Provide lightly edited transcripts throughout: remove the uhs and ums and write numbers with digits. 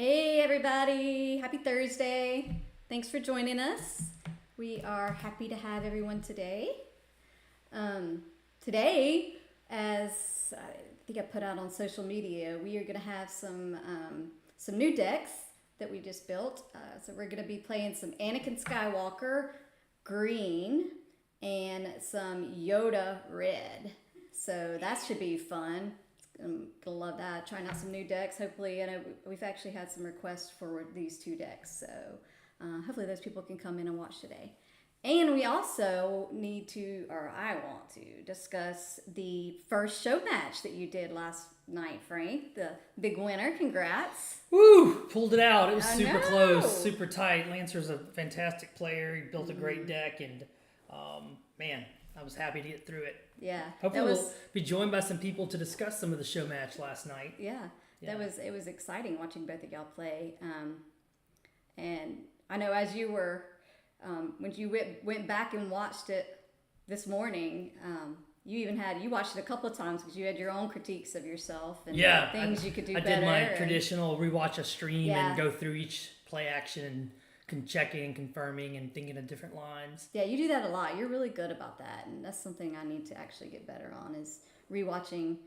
Hey everybody, happy Thursday. Thanks for joining us. We are happy to have everyone today. Today, as I think I put out on social media, we are going to have some new decks that we just built. So we're going to be playing some Anakin Skywalker green and some Yoda red. So that should be fun. I'm gonna love that. Trying out some new decks. Hopefully, I know we've actually had some requests for these two decks, so hopefully those people can come in and watch today. And we also need to, or I want to, discuss the first show match that you did last night, Frank. The big winner. Congrats. Woo! Pulled it out. It was super know. Close, super tight. Lancer's a fantastic player. He built a great deck, and man, I was happy to get through it. Yeah. Hopefully we'll be joined by some people to discuss some of the show match last night. Yeah. It was exciting watching both of y'all play. And I know as you were, when you went back and watched it this morning, you watched it a couple of times because you had your own critiques of yourself and things you could do better. I did my traditional rewatch a stream and go through each play action and checking and confirming and thinking of different lines. Yeah, you do that a lot. You're really good about that, and that's something I need to actually get better on is rewatching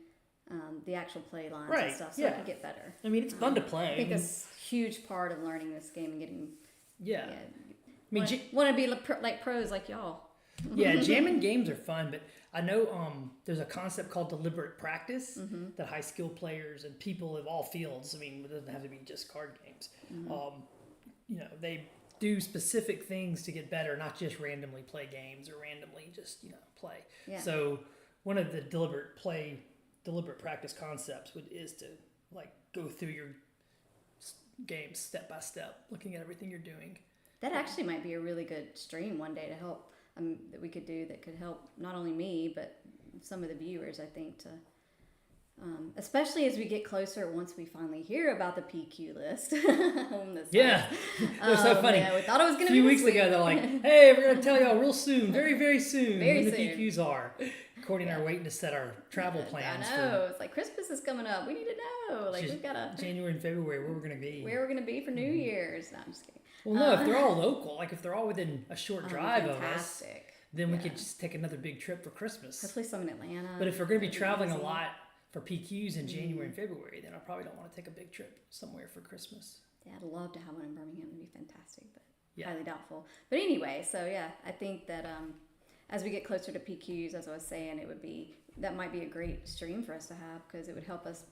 the actual play lines and stuff so I can get better. I mean, it's fun to play. I think that's a huge part of learning this game and getting... I mean, want to be like pros like y'all. Yeah, jamming games are fun, but I know there's a concept called deliberate practice that high skill players and people of all fields, I mean, it doesn't have to be just card games, they do specific things to get better, not just randomly play games or randomly just, play. Yeah. So one of the deliberate practice concepts is to go through your games step by step, looking at everything you're doing. That actually might be a really good stream one day to help that we could do that could help not only me but some of the viewers. I think to especially as we get closer once we finally hear about the PQ list. It was so funny. Yeah, we thought it was going to be a few weeks ago. They're like, "Hey, we're going to tell y'all real soon, very very soon, when the PQs are." According to our waiting to set our travel plans. I know. It's like Christmas is coming up. We need to know. Like we've got to January and February where we're going to be. Where we're going to be for New Year's. No, I'm just kidding. Well, no, if they're all local, like if they're all within a short drive of us, then we could just take another big trip for Christmas. Hopefully some in Atlanta. But if we're going to be traveling a lot for PQs in January and February, then I probably don't want to take a big trip somewhere for Christmas. Yeah, I'd love to have one in Birmingham. It would be fantastic, but highly doubtful. But anyway, so I think that as we get closer to PQs, as I was saying, that might be a great stream for us to have because it would help us,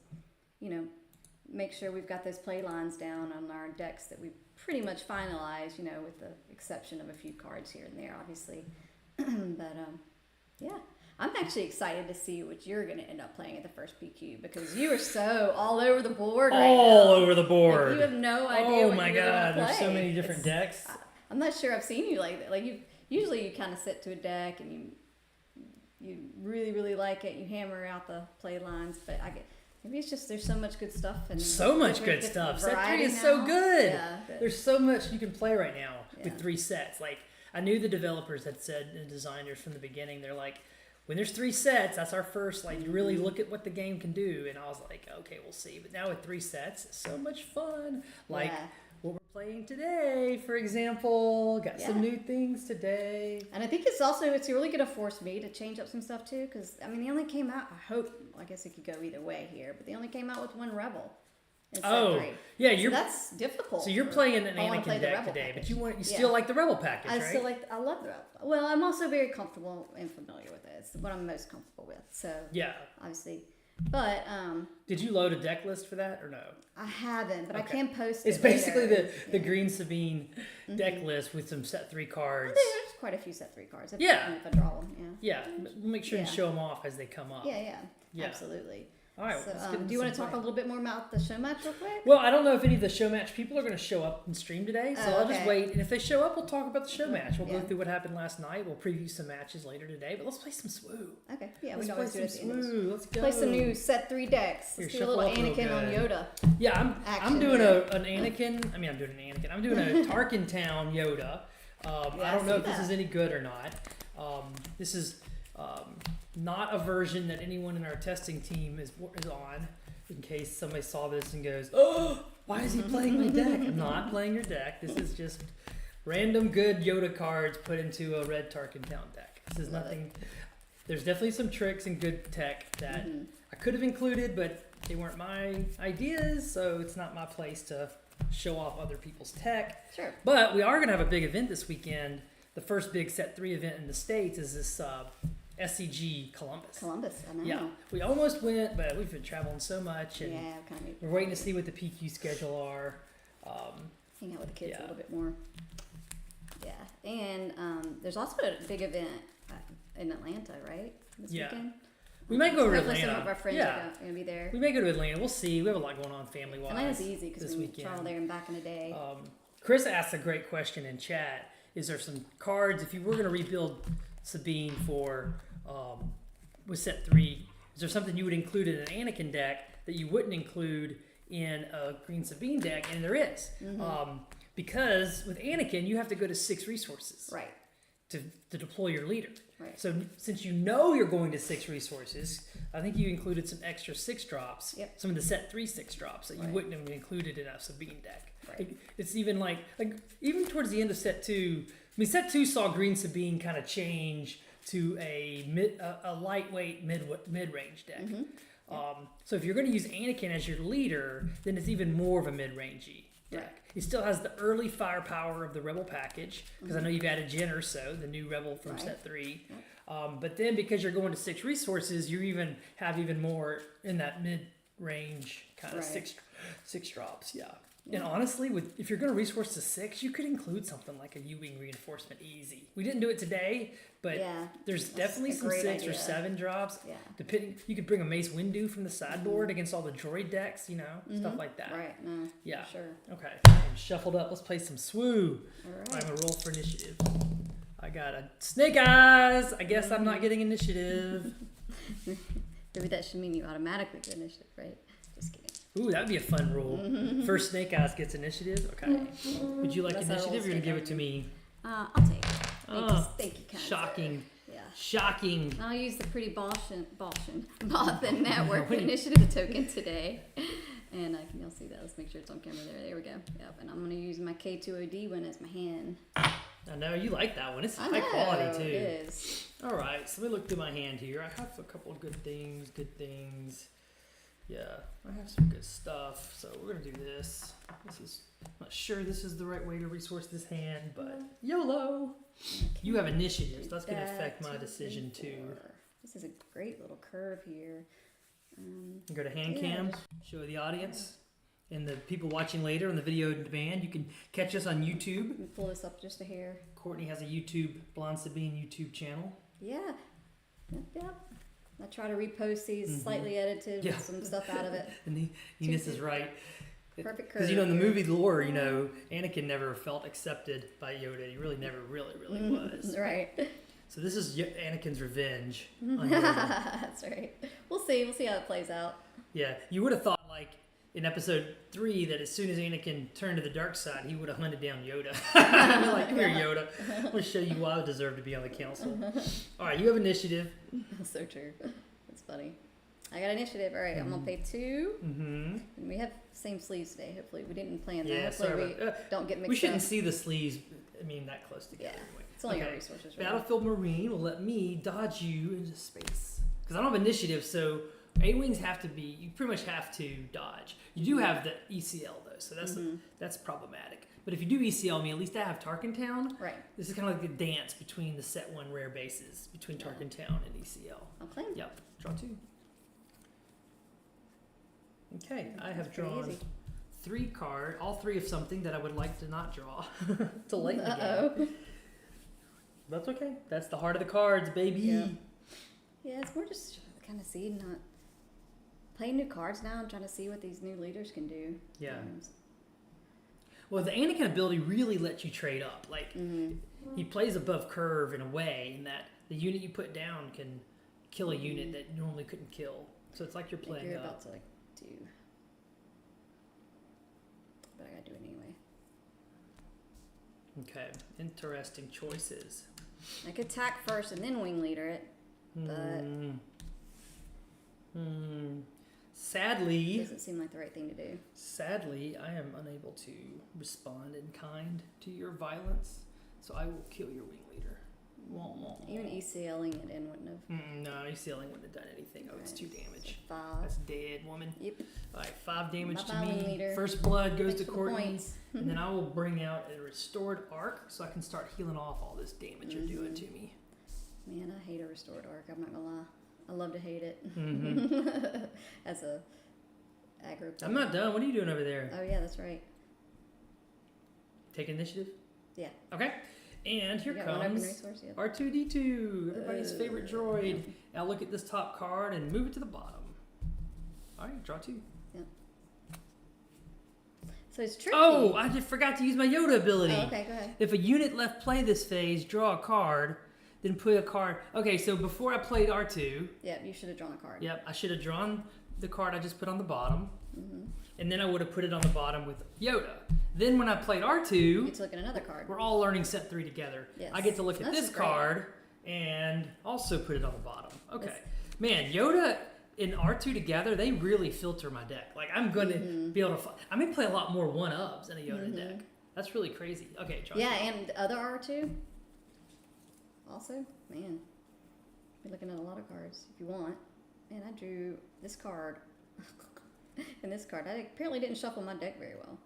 make sure we've got those play lines down on our decks that we pretty much finalized, with the exception of a few cards here and there, obviously. But I'm actually excited to see what you're going to end up playing at the first PQ because you are so all over the board over the board. Like, you have no idea what you're God, play. There's so many different decks. I'm not sure I've seen you like that. Like usually you kind of sit to a deck and you really, really like it. You hammer out the play lines, but maybe it's just there's so much good stuff. And so much good stuff. Set 3 is so good. Yeah, there's so much you can play right now with 3 sets. Like, I knew the developers had said, and designers from the beginning, they're like, when there's 3 sets, that's our first, you really look at what the game can do. And I was like, okay, we'll see. But now with 3 sets, it's so much fun. What we're playing today, for example. Got some new things today. And I think it's really going to force me to change up some stuff too. Because, they only came out, I guess it could go either way here. But they only came out with 1 Rebel. So that's difficult. So you're playing an Anakin deck today, package. but you still like the Rebel package, right? I love the Rebel. Well, I'm also very comfortable and familiar with it. It's what I'm most comfortable with. So obviously, but did you load a deck list for that or no? I haven't, but I can post it. It's basically the Green Sabine deck list with some set 3 cards. There's quite a few set 3 cards. If I draw them, we'll make sure to show them off as they come up. Yeah, absolutely. All right. So, do you want to talk a little bit more about the show match real quick? Well, I don't know if any of the show match people are going to show up and stream today, so I'll just wait. And if they show up, we'll talk about the show match. We'll go through what happened last night. We'll preview some matches later today, but let's play some SWOO. Okay. Yeah, we can always do it at the end. SWOO. Let's go. Play some new set 3 decks. Let's do a little Anakin on Yoda. Yeah, I'm doing an Anakin. I'm doing an Anakin. I'm doing a Tarkin Town Yoda. I don't know if this is any good or not. This is not a version that anyone in our testing team is on. In case somebody saw this and goes, "Oh, Why is he playing my deck? I'm not playing your deck. This is just random good Yoda cards put into a red Tarkin Town deck. This is nothing. There's definitely some tricks and good tech that I could have included, but they weren't my ideas, so it's not my place to show off other people's tech. Sure. But we are going to have a big event this weekend. The first big Set 3 event in the States is this SCG Columbus. Columbus, I know. Yeah, we almost went, but we've been traveling so much, and Yeah, kind of. we're waiting to see what the PQ schedule are. Hang out with the kids Yeah. a little bit more. Yeah, and there's also a big event in Atlanta, right? This Yeah. weekend. We might go to Hopefully Atlanta. some of our friends Yeah. are going to be there. We may go to Atlanta. We'll see. We have a lot going on family-wise. Atlanta's easy because this we weekend. travel there and back in the day. Chris asked a great question in chat. Is there some cards, if you were going to rebuild Sabine for with Set 3, is there something you would include in an Anakin deck that you wouldn't include in a Green Sabine deck? And there is. Because with Anakin, you have to go to 6 resources Right. to deploy your leader. Right. So since you know you're going to 6 resources, I think you included some extra 6 drops, Yep. some of the Set 3 6 drops that you Right. wouldn't have included in a Sabine deck. Right. It's even like even towards the end of Set 2, I mean Set 2 saw Green Sabine kind of change to a lightweight mid-range deck. So if you're going to use Anakin as your leader, then it's even more of a mid-rangey deck. Right. It still has the early firepower of the Rebel package, because I know you've added Jyn Erso, the new Rebel from Right. Set 3. But then because you're going to 6 resources, you have even more in that mid-range kind of Right. six drops. Yeah. And honestly, if you're going to resource to 6, you could include something like a U-wing reinforcement easy. We didn't do it today, but Yeah, there's that's definitely a some great 6 or idea. 7 drops. Yeah. Depending, you could bring a Mace Windu from the sideboard against all the droid decks, stuff like that. Right. No. Yeah. For sure. Okay. I'm shuffled up. Let's play some swoo. All I'm right. gonna roll for initiative. I got a Snake Eyes. I guess I'm not getting initiative. Maybe that should mean you automatically get initiative, right? Just kidding. Ooh, that would be a fun rule. First Snake Eyes gets initiative. Okay. Would you like That's how initiative? rolls You're gonna get give done. it to me. I'll take it. Thank you, kind Shocking. sir. Yeah. Shocking. I'll use the pretty Bothan network initiative token today. And you'll see that. Let's make sure it's on camera there. There we go. Yep. And I'm going to use my K2OD one as my hand. I know you like that one. It's I high know, quality too. It is. All right, so let me look through my hand here. I have a couple of good things. Yeah, I have some good stuff. So we're gonna do this. I'm not sure this is the right way to resource this hand, but YOLO. You have initiatives. That's gonna affect my decision too. This is a great little curve here. Go to hand Yeah. cam, show the audience, and the people watching later on the video on demand. You can catch us on YouTube. Let me pull this up just a hair. Courtney has a YouTube, Blonde Sabine YouTube channel. Yeah. Yep. I try to repost these slightly edited Yeah. with some stuff out of it. And Enos is right. Perfect curve. Because in the movie lore, Anakin never felt accepted by Yoda. He really never really was. Right. So this is Anakin's revenge on Yoda. That's right. We'll see how it plays out. Yeah, you would have thought like in episode 3 that as soon as Anakin turned to the dark side, he would have hunted down Yoda. You're like, here, Yoda. I'm going to show you why I deserve to be on the council. All right, you have initiative. So true. That's funny. I got initiative. All right, I'm gonna pay 2. Mm-hmm. And we have same sleeves today. Hopefully, we didn't plan that. Yeah, Hopefully, sorry we don't get mixed We shouldn't up. see the sleeves, that close together. Yeah. Anyway. It's only our Okay. resources. Right? Battlefield Marine will let me dodge you into space. Because I don't have initiative, so A-Wings have to be, you pretty much have to dodge. You do have the ECL though, so that's problematic. But if you do ECL me, at least I have Tarkin Town. Right. This is kind of like a dance between the set 1 rare bases, between Tarkin Town and ECL. I'll claim. Yep, draw 2. Okay, I have That's pretty drawn easy. 3 cards, all 3 of something that I would like to not draw till late in the game. Uh-oh. That's okay. That's the heart of the cards, baby. Yeah. Yeah, it's more just kind of seeing, not playing new cards now. I'm trying to see what these new leaders can do. Yeah. Well, the Anakin ability really lets you trade up. Like, he plays above curve in a way in that the unit you put down can kill a unit that you normally couldn't kill. So it's like you're playing you're up. about to do, but I gotta do it anyway. Okay, interesting choices. I could attack first and then wing leader it, but Sadly, Doesn't seem like the right thing to do. Sadly, I am unable to respond in kind to your violence, so I will kill your wing leader. Wah, wah, wah. Even ECLing it in wouldn't have. No, ECLing wouldn't have done anything. Oh, it's 2 damage. So 5. That's dead, woman. Yep. All right, 5 damage to Bye-bye, wing me. leader. First blood goes Thanks to for the Courtney, points. and then I will bring out a restored arc so I can start healing off all this damage you're doing to me. Man, I hate a restored arc. I'm not gonna lie. I love to hate it. As a aggro player. I'm not done. What are you doing over there? Oh yeah, that's right. Take initiative? Yeah. Okay. And here You got one open comes resource, yeah. R2D2, everybody's favorite droid. Now look at this top card and move it to the bottom. All right, draw 2. So it's tricky. Oh, I just forgot to use my Yoda ability. Oh, okay, go ahead. If a unit left play this phase, draw a card, then put a card. Okay, so before I played R2, Yeah, you should have drawn a card. yep, I should have drawn the card I just put on the bottom, Mm-hmm. and then I would have put it on the bottom with Yoda. Then when I played You R2, get to look at another card. we're all learning set 3 together. Yes. I get to look at This this is great. card and also put it on the bottom. Okay. This- Man, Yoda and R2 together, they really filter my deck. Like, I'm going to be able to... I'm going to play a lot more 1-ups in a Yoda deck. That's really crazy. Okay, John. Yeah, and the other R2. Also, man, you're looking at a lot of cards if you want. Man, I drew this card and this card. I apparently didn't shuffle my deck very well.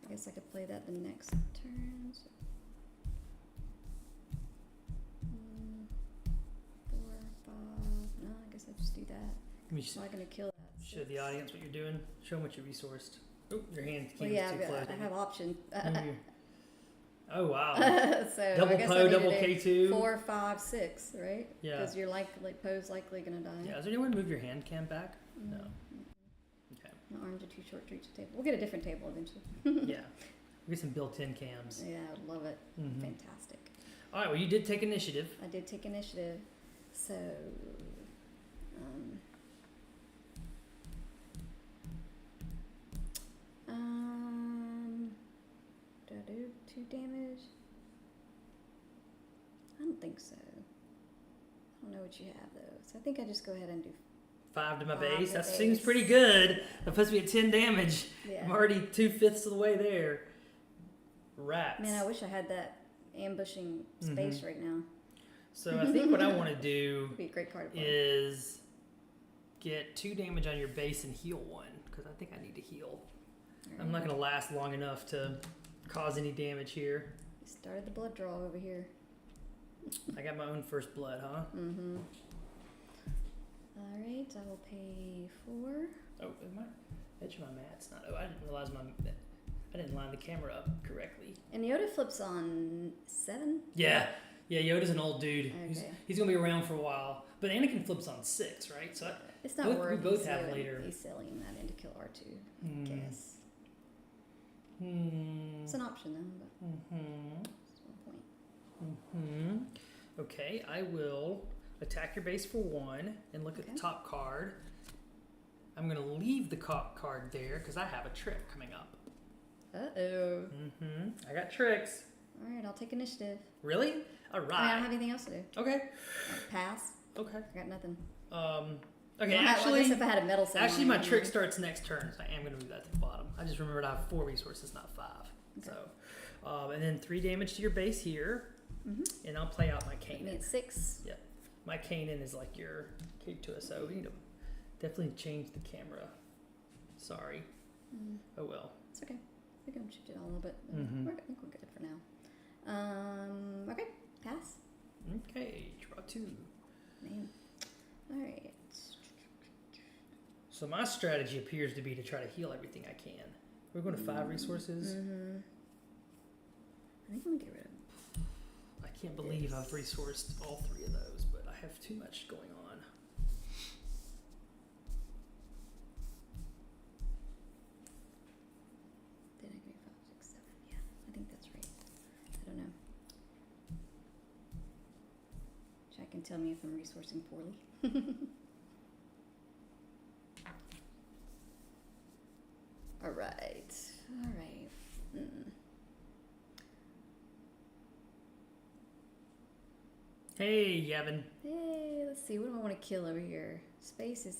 I guess I could play that the next turn. So. 4, 5. No, I guess I just do that. Let me I'm not gonna kill that. show the audience what you're doing. Show them what you resourced. Oh, your hand Well, came yeah, too close. I have option. Oh, wow. So Double I guess Poe, I double need to K2. do 4, 5, 6, right? Yeah. Because you're likely Poe's likely gonna die. Yeah, is there anyone move your hand cam back? No. Okay. My arms are too short to reach the table. We'll get a different table eventually. Yeah. We get some built-in cams. Yeah, I would love it. Mhm. Fantastic. All right, well, you did take initiative. I did take initiative. So, do I do 2 damage? I don't think so. I don't know what you have though. So I think I just go ahead and do 5 to my 5 base. to That base. seems pretty good. That puts me at 10 damage. Yeah. I'm already 2/5 of the way there. Rats. Man, I wish I had that ambushing space right now. So I think what I want to do It'd be a great card to play. is get 2 damage on your base and heal 1, because I think I need to heal. I'm not going to last long enough to cause any damage here. You started the blood draw over here. I got my own first blood, huh? Mm-hmm. All right, I will pay 4. Oh, is my edge of my mat's not... Oh, I didn't realize I didn't line the camera up correctly. And Yoda flips on 7? Yeah. Yeah, Yoda's an old dude. Okay. He's going to be around for a while. But Anakin flips on 6, right? So It's not we worth both have later. He's selling that in to kill R2, I guess. Hmm. It's an option though, but Mm-hmm. it's 1 point. Okay, I will attack your base for 1 and look at the top card. I'm going to leave the card there because I have a trick coming up. Uh-oh. I got tricks. All right, I'll take initiative. Really? All I mean, I don't right. have anything else to do. Okay. Pass. Okay. I got nothing. Okay, Well, I actually, guess if I had a metal set actually on, my then- trick starts next turn, so I am going to move that to the bottom. I just remembered I have 4 resources, not 5. Okay. So, and then 3 damage to your base here, and I'll play out my Put me Kanan. at 6. Yep. My Kanan is like your K2SO. We need to definitely change the camera. Sorry. Oh well. It's okay. We can shift it all a little bit. I think we're good for now. Okay, pass. Okay, draw 2. Man. All right. So my strategy appears to be to try to heal everything I can. We're going to 5 resources. I think I'm gonna get rid of. I can't believe I've resourced all 3 of those, but I have too much going on. Did I agree 5, 6, 7? Yeah, I think that's right. I don't know. Jack can tell me if I'm resourcing poorly. All right. All right. Hey, Yavin. Hey, let's see. What do I want to kill over here? Space is.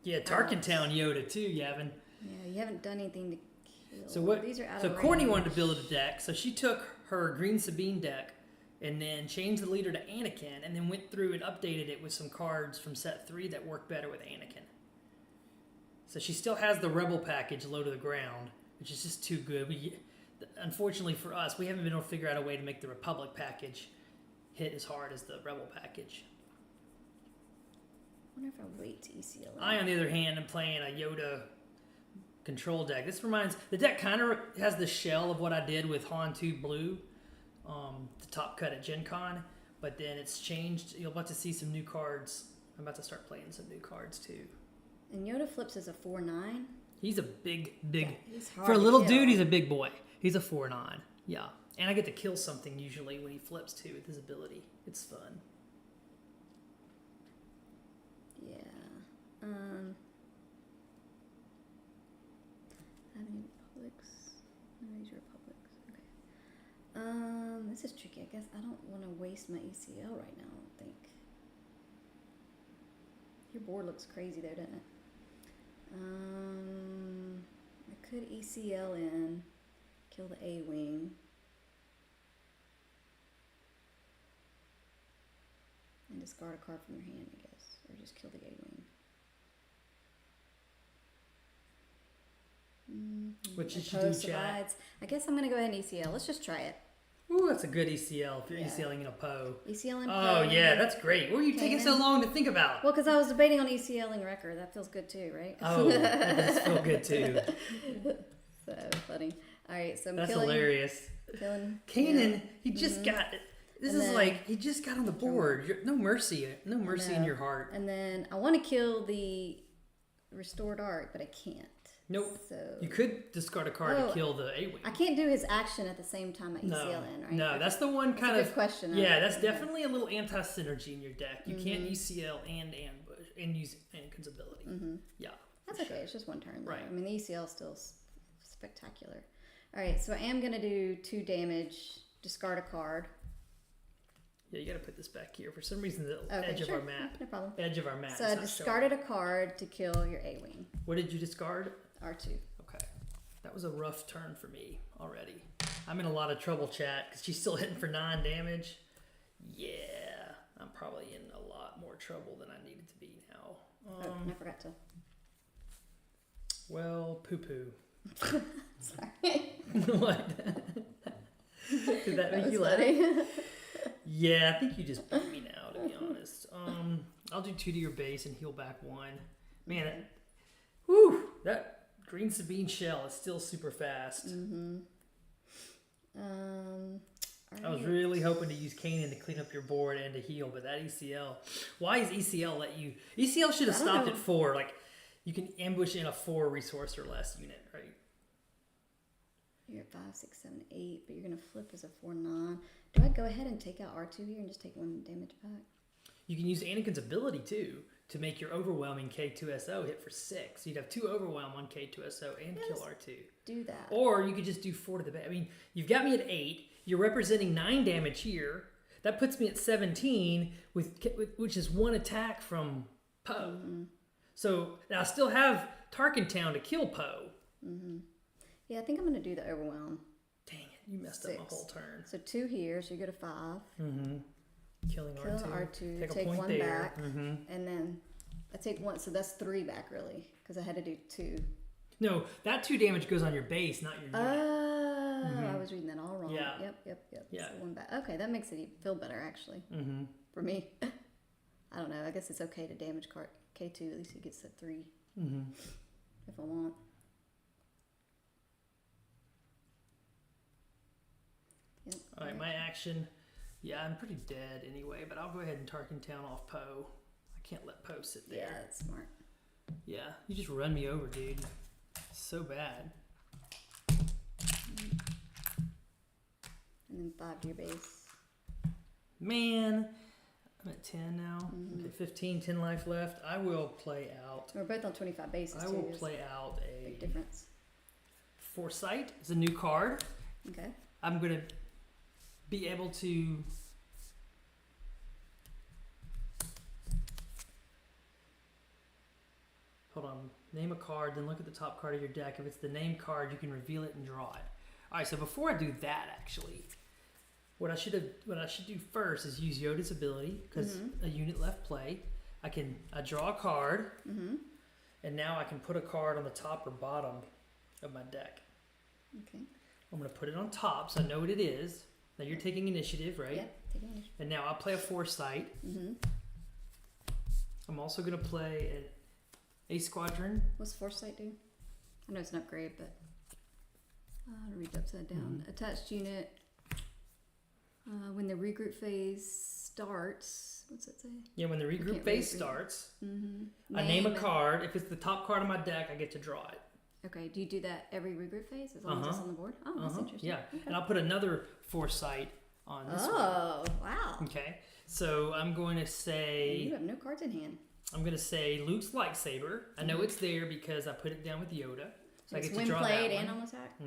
Yeah, Tarkentown Yoda too, Yavin. Yeah, you haven't done anything to kill. So what? These are out So of Courtney range. wanted to build a deck, so she took her Green Sabine deck and then changed the leader to Anakin, and then went through and updated it with some cards from set 3 that work better with Anakin. So she still has the Rebel package low to the ground, which is just too good. Unfortunately for us, we haven't been able to figure out a way to make the Republic package hit as hard as the Rebel package. I wonder if I wait to ECL. I, on the other hand, am playing a Yoda control deck. The deck kind of has the shell of what I did with Han 2 Blue, the top cut at Gen Con, but then it's changed. You'll about to see some new cards. I'm about to start playing some new cards too. And Yoda flips as a 4/9. He's a big. Yeah, he's hard For a to little kill. dude, he's a big boy. He's a 4/9. Yeah. And I get to kill something usually when he flips too with his ability. It's fun. Yeah. How many republics? These are republics. Okay. This is tricky. I guess I don't want to waste my ECL right now. I don't think. Your board looks crazy though, doesn't it? I could ECL in, kill the A-wing. And discard a card from your hand, I guess. Or just kill the A-wing. Which you should do, chat. I guess I'm going to go ahead and ECL. Let's just try it. Ooh, that's a good ECL if you're Yeah. ECLing in a Poe. ECL in Oh, Poe. yeah, that's great. What were you taking so long to think about? Well, because I was debating on ECLing Wrecker. That feels good too, right? Oh, that does feel good too. So funny. All right, so I'm That's killing. hilarious. Killing. Kanan, he just got. This And is then- like he just got on the board. No mercy in your heart. And then I want to kill the Restored Arc, but I can't. Nope. So You could discard a card Oh, to kill the A-wing. I can't do his action at the same time I ECL in, right? No, Okay. that's the one kind a of good question. Yeah, that's Okay. definitely a little anti-synergy in your deck. You can't ECL and ambush and use Anakin's ability. Yeah, That's for okay. sure. It's just one turn. Though. Right. I mean, the ECL is still spectacular. All right, so I am going to do 2 damage, discard a card. Yeah, you got to put this back here. For some reason, the Okay, edge sure. of our map. No problem. Edge of our map. So is I not discarded a card to kill your A-wing, showing. What did you discard? R2. Okay, that was a rough turn for me already. I'm in a lot of trouble, chat, because she's still hitting for 9 damage. Yeah, I'm probably in a lot more trouble than I needed to be now. I forgot to. Well, poo-poo. Sorry. What? Did that make was you laugh? funny. Yeah, I think you just beat me now, to be honest. I'll do 2 to your base and heal back 1. Man, that Green Sabine shell is still super fast. I was really hoping to use Kanan to clean up your board and to heal, but that ECL. Why is ECL let you? ECL should have I don't stopped know. at 4. Like, you can ambush in a 4 resource or less unit, right? You're at 5, 6, 7, 8, but you're going to flip as a 4/9. Do I go ahead and take out R2 here and just take 1 damage back? You can use Anakin's ability too to make your overwhelming K2SO hit for 6. You'd have 2 overwhelm on K2SO and kill R2. Do that. Or you could just do 4 to the base. I mean, you've got me at 8. You're representing 9 damage here. That puts me at 17, which is 1 attack from Poe. So now I still have Tarkentown to kill Poe. Yeah, I think I'm going to do the overwhelm. Dang it, you messed up my 6. whole turn. So 2 here, so you go to 5. Killing Kill R2. R2, Take take a point 1 there. back, and then I take 1, so that's 3 back really, because I had to do 2. No, that 2 damage goes on your base, not your unit. Oh, I was reading that all wrong. Yeah. Yep. Yeah. So 1 back. Okay, that makes it feel better actually. For me. I don't know. I guess it's okay to damage card K2. At least he gets a 3. If I want. Yep. All right, my action. Yeah, I'm pretty dead anyway, but I'll go ahead and Tarkentown off Poe. I can't let Poe sit there. Yeah, that's smart. Yeah, you just run me over, dude. So bad. And then 5 to your base. Man, I'm at 10 now. Okay, 15, 10 life left. I will play out. We're both on 25 bases I too. will There's play out a big a difference. Foresight. It's a new card. Okay. I'm going to be able to name a card, then look at the top card of your deck. If it's the named card, you can reveal it and draw it. All right, so before I do that, actually, what I should do first is use Yoda's ability, because a unit left play. I draw a card, and now I can put a card on the top or bottom of my deck. Okay. I'm going to put it on top so I know what it is. Now you're taking initiative, right? Yep, taking initiative. And now I'll play a Foresight. I'm also going to play an A Squadron. What's Foresight do? I know it's an upgrade, but I'll read it upside down. Attached unit. When the regroup phase starts, what's it say? Yeah, when the regroup phase starts, I name a card. If it's the top card of my deck, I get to draw it. Okay, do you do that every regroup phase as long as it's on the board? Oh, that's interesting. Yeah, okay. and I'll put another Foresight on this one. Oh, wow. Okay, so I'm going to say... You have no cards in hand. I'm going to say Luke's lightsaber. I know it's there because I put it down with Yoda. So I get to when draw played that one. and on attack.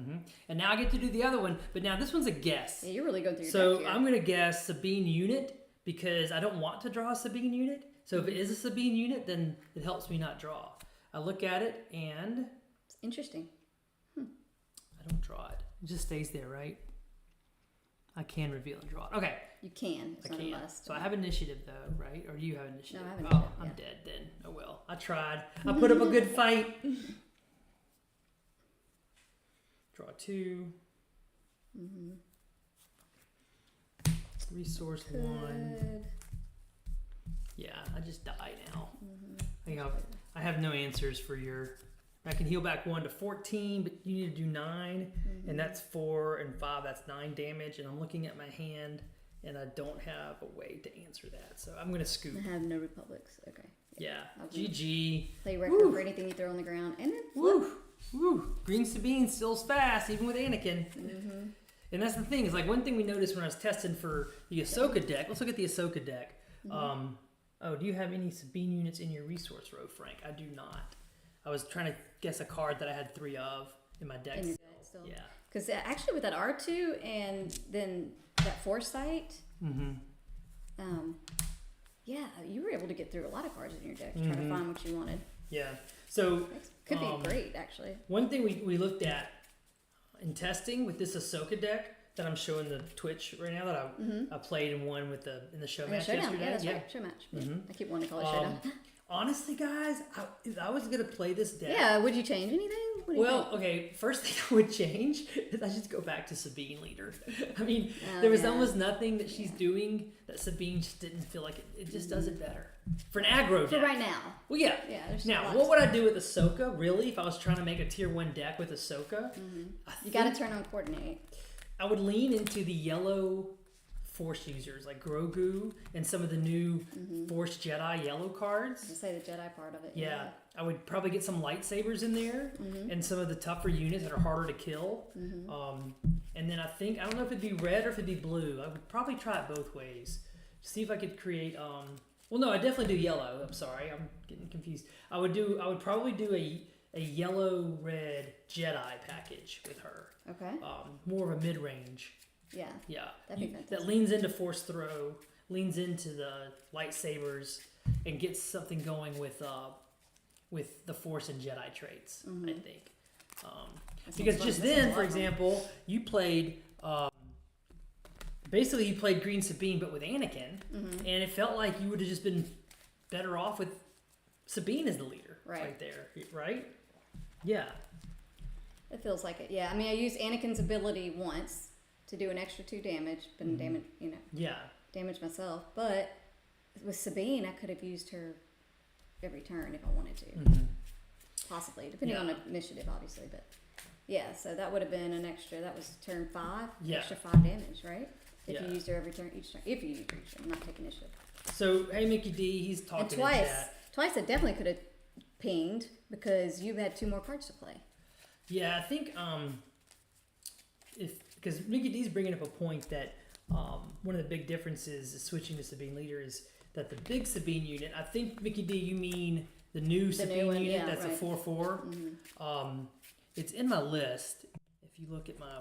And now I get to do the other one, but now this one's a guess. Yeah, you're really going through your So deck here. I'm going to guess Sabine unit because I don't want to draw a Sabine unit. So if it is a Sabine unit, then it helps me not draw. I look at it and It's interesting. I don't draw it. It just stays there, right? I can reveal and draw it. Okay. You can. It's I not can. a must. So I have initiative though, right? Or you have initiative? No, I have Oh, initiative, I'm yeah. dead then. Oh well. I tried. I put up a good fight. Draw 2. Resource 1. Good. Yeah, I just die now. I have no answers for your... I can heal back 1 to 14, but you need to do 9. And that's 4 and 5. That's 9 damage. And I'm looking at my hand, and I don't have a way to answer that. So I'm going to scoop. I have no republics. Okay. Yeah. Okay. GG. Play record for anything you throw on the ground. And then Woo! Woo! Green Sabine stills fast, even with Anakin. And that's the thing. Is like one thing we noticed when I was testing for the Ahsoka deck. Let's look at the Ahsoka deck. Oh, do you have any Sabine units in your resource row, Frank? I do not. I was trying to guess a card that I had 3 of in my deck. in your deck still. Yeah. Because actually with that R2 and then that Foresight, yeah, you were able to get through a lot of cards in your deck to try to find what you wanted. Yeah. So Could be great, actually. one thing we looked at in testing with this Ahsoka deck that I'm showing the Twitch right now that I played and won with in the show match Showdown. yesterday. Yeah, that's right. Show match. Yeah. I keep wanting to call it Showdown. Honestly, guys, if I was gonna play this deck. Yeah, would you change anything? What do you Well, think? okay. First thing I would change is I just go back to Sabine leader. I mean, there was almost nothing that she's doing that Sabine just didn't feel like it just does it better for an aggro For deck. right now. Well, yeah. Yeah, there's Now, lots. what would I do with Ahsoka? Really, if I was trying to make a tier 1 deck with Ahsoka, You got to turn on coordinate. I would lean into the yellow Force users like Grogu and some of the new Force Jedi yellow cards. To say the Jedi part of it. Yeah, I would probably get some lightsabers in there and some of the tougher units that are harder to kill. And then I don't know if it'd be red or if it'd be blue. I would probably try it both ways. See if I could create. Well, no, I definitely do yellow. I'm sorry, I'm getting confused. I would probably do a yellow red Jedi package with her. Okay. More of a mid range. Yeah. Yeah. That'd be fantastic. That leans into force throw, leans into the lightsabers, and gets something going with the force and Jedi traits. I think. Because fun. just That sounds then, a for lot of fun. example, you played. Basically, you played Green Sabine, but with Anakin, and it felt like you would have just been better off with Sabine as the leader, right there, right? Yeah. It feels like it. Yeah. I mean, I used Anakin's ability once to do an extra 2 damage, but damage, Yeah. damage myself. But with Sabine, I could have used her every turn if I wanted to. Possibly, depending on the initiative, obviously. But yeah, so that would have been an extra. That was turn 5. Yeah. Extra 5 damage, right? If Yeah. you used her every turn, each turn. If you used her each turn, not taking initiative. So hey, Mickey D, he's talking And in twice, chat. I definitely could have pinged because you had 2 more cards to play. Yeah, I think because Mickey D's bringing up a point that one of the big differences is switching to Sabine leader is that the big Sabine unit. I think Mickey D, you mean the new Sabine one, unit yeah, that's right. a 4/4. It's in my list. If you look at my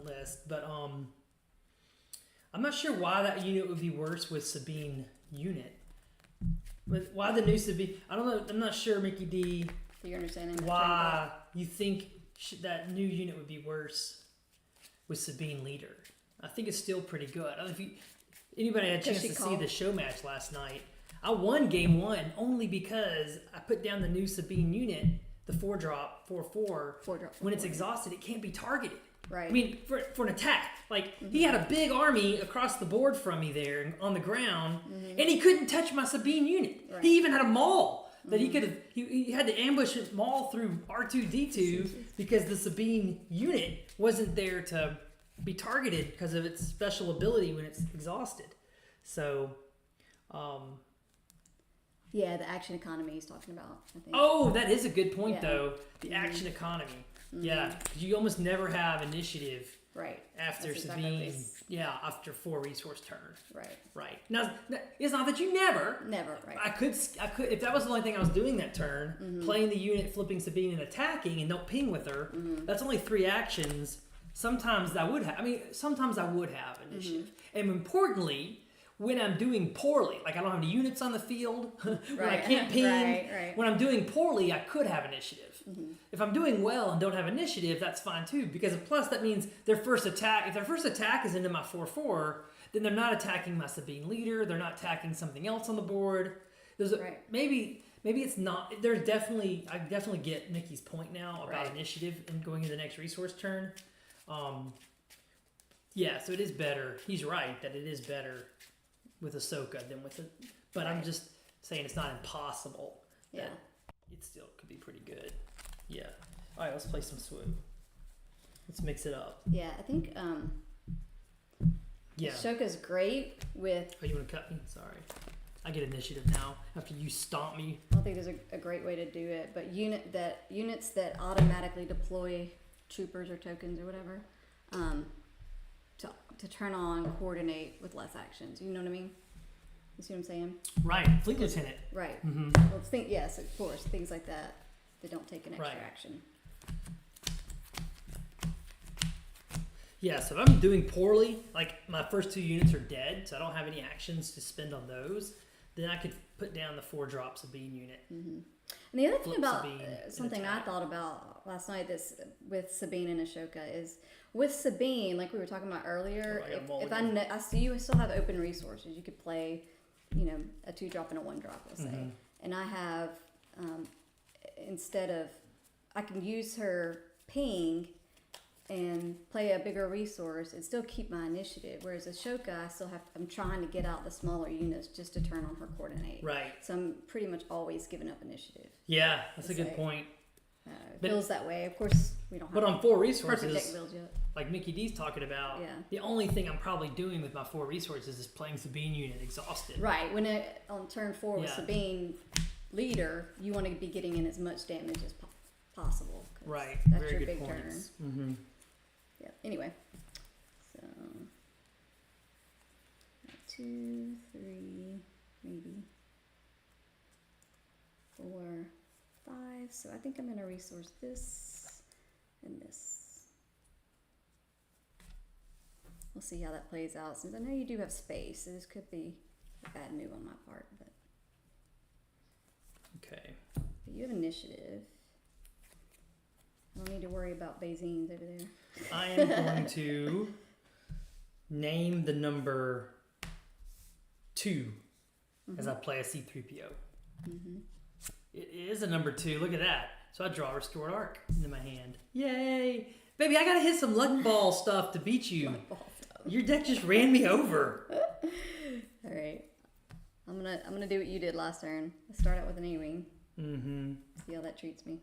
list, but I'm not sure why that unit would be worse with Sabine unit. But why the new Sabine? I don't know. I'm not sure, Mickey D. Do you understand Why you think that new unit would be worse with Sabine leader? I think it's still pretty good. I don't know if anybody had a chance to see the show match last night. I won game 1 only because I put down the new Sabine unit, the 4-drop, 4/4. When it's exhausted, it can't be targeted. Right. I mean, for an attack. Like, he had a big army across the board from me there on the ground, and he couldn't touch my Sabine unit. Right. He even had a maul that he could have. He had to ambush a maul through R2D2 because the Sabine unit wasn't there to be targeted because of its special ability when it's exhausted. So, yeah, the action economy he's talking about, I think. Oh, that is a good point, though. The action economy. Yeah, because you almost never have initiative after Sabine. Exactly after 4 resource turn. Right. Now, it's not that you never. Right. I could if that was the only thing I was doing that turn, playing the unit, flipping Sabine, and attacking, and don't ping with her. That's only 3 actions. Sometimes I would have initiative, and importantly, when I'm doing poorly, like I don't have any units on the field, when I can't ping, when I'm doing poorly, I could have initiative. If I'm doing well and don't have initiative, that's fine too, because plus that means if their first attack is into my 4/4, then they're not attacking my Sabine leader, they're not attacking something else on the board. Maybe it's not. I definitely get Mickey's point now about initiative and going into the next resource turn. So it is better. He's right that it is better with Ahsoka than with it, but I'm just saying it's not impossible. Yeah, it still could be pretty good. Yeah. All right, let's play some swoop. Let's mix it up. Yeah, I think Ahsoka's great with. Oh, you want to cut me? Sorry, I get initiative now after you stomp me. I don't think there's a great way to do it, but units that automatically deploy troopers or tokens or whatever, to turn on coordinate with less actions. You know what I mean? You see what I'm saying? Right, fleet lieutenant. Right. Well, yes, of course, things like that. They don't take an extra action. Yeah, so if I'm doing poorly, like my first 2 units are dead, so I don't have any actions to spend on those, then I could put down the 4-drop Sabine unit. And the other thing about something I thought about last night with Sabine and Ashoka is with Sabine, like we were talking about earlier, if I see you still have open resources, you could play, a 2-drop and a 1-drop, let's say, and I have I can use her ping and play a bigger resource and still keep my initiative. Whereas Ashoka, I'm trying to get out the smaller units just to turn on her coordinate. Right. So I'm pretty much always giving up initiative. Yeah, that's a good point. It feels that way. Of course, we don't have. But on 4 resources, perfect deck build yet. Like Mickey D's talking about, the only thing I'm probably doing with my 4 resources is playing Sabine unit exhausted. Right. When on turn 4 with Sabine leader, you want to be getting in as much damage as possible. Right. That's Very your good big points. turn. Yeah. Anyway, so 2, 3, maybe 4, 5. So I think I'm going to resource this and this. We'll see how that plays out. Since I know you do have space, so this could be a bad move on my part, but okay. But you have initiative. I don't need to worry about Bazines over there. I am going to name the number 2 as I play a C3PO. It is a number 2. Look at that. So I draw a restored arc into my hand. Yay! Baby, I gotta hit some luck ball stuff to beat you. Your deck just ran me over. All right. I'm gonna do what you did last turn. I start out with an A-wing. See how that treats me.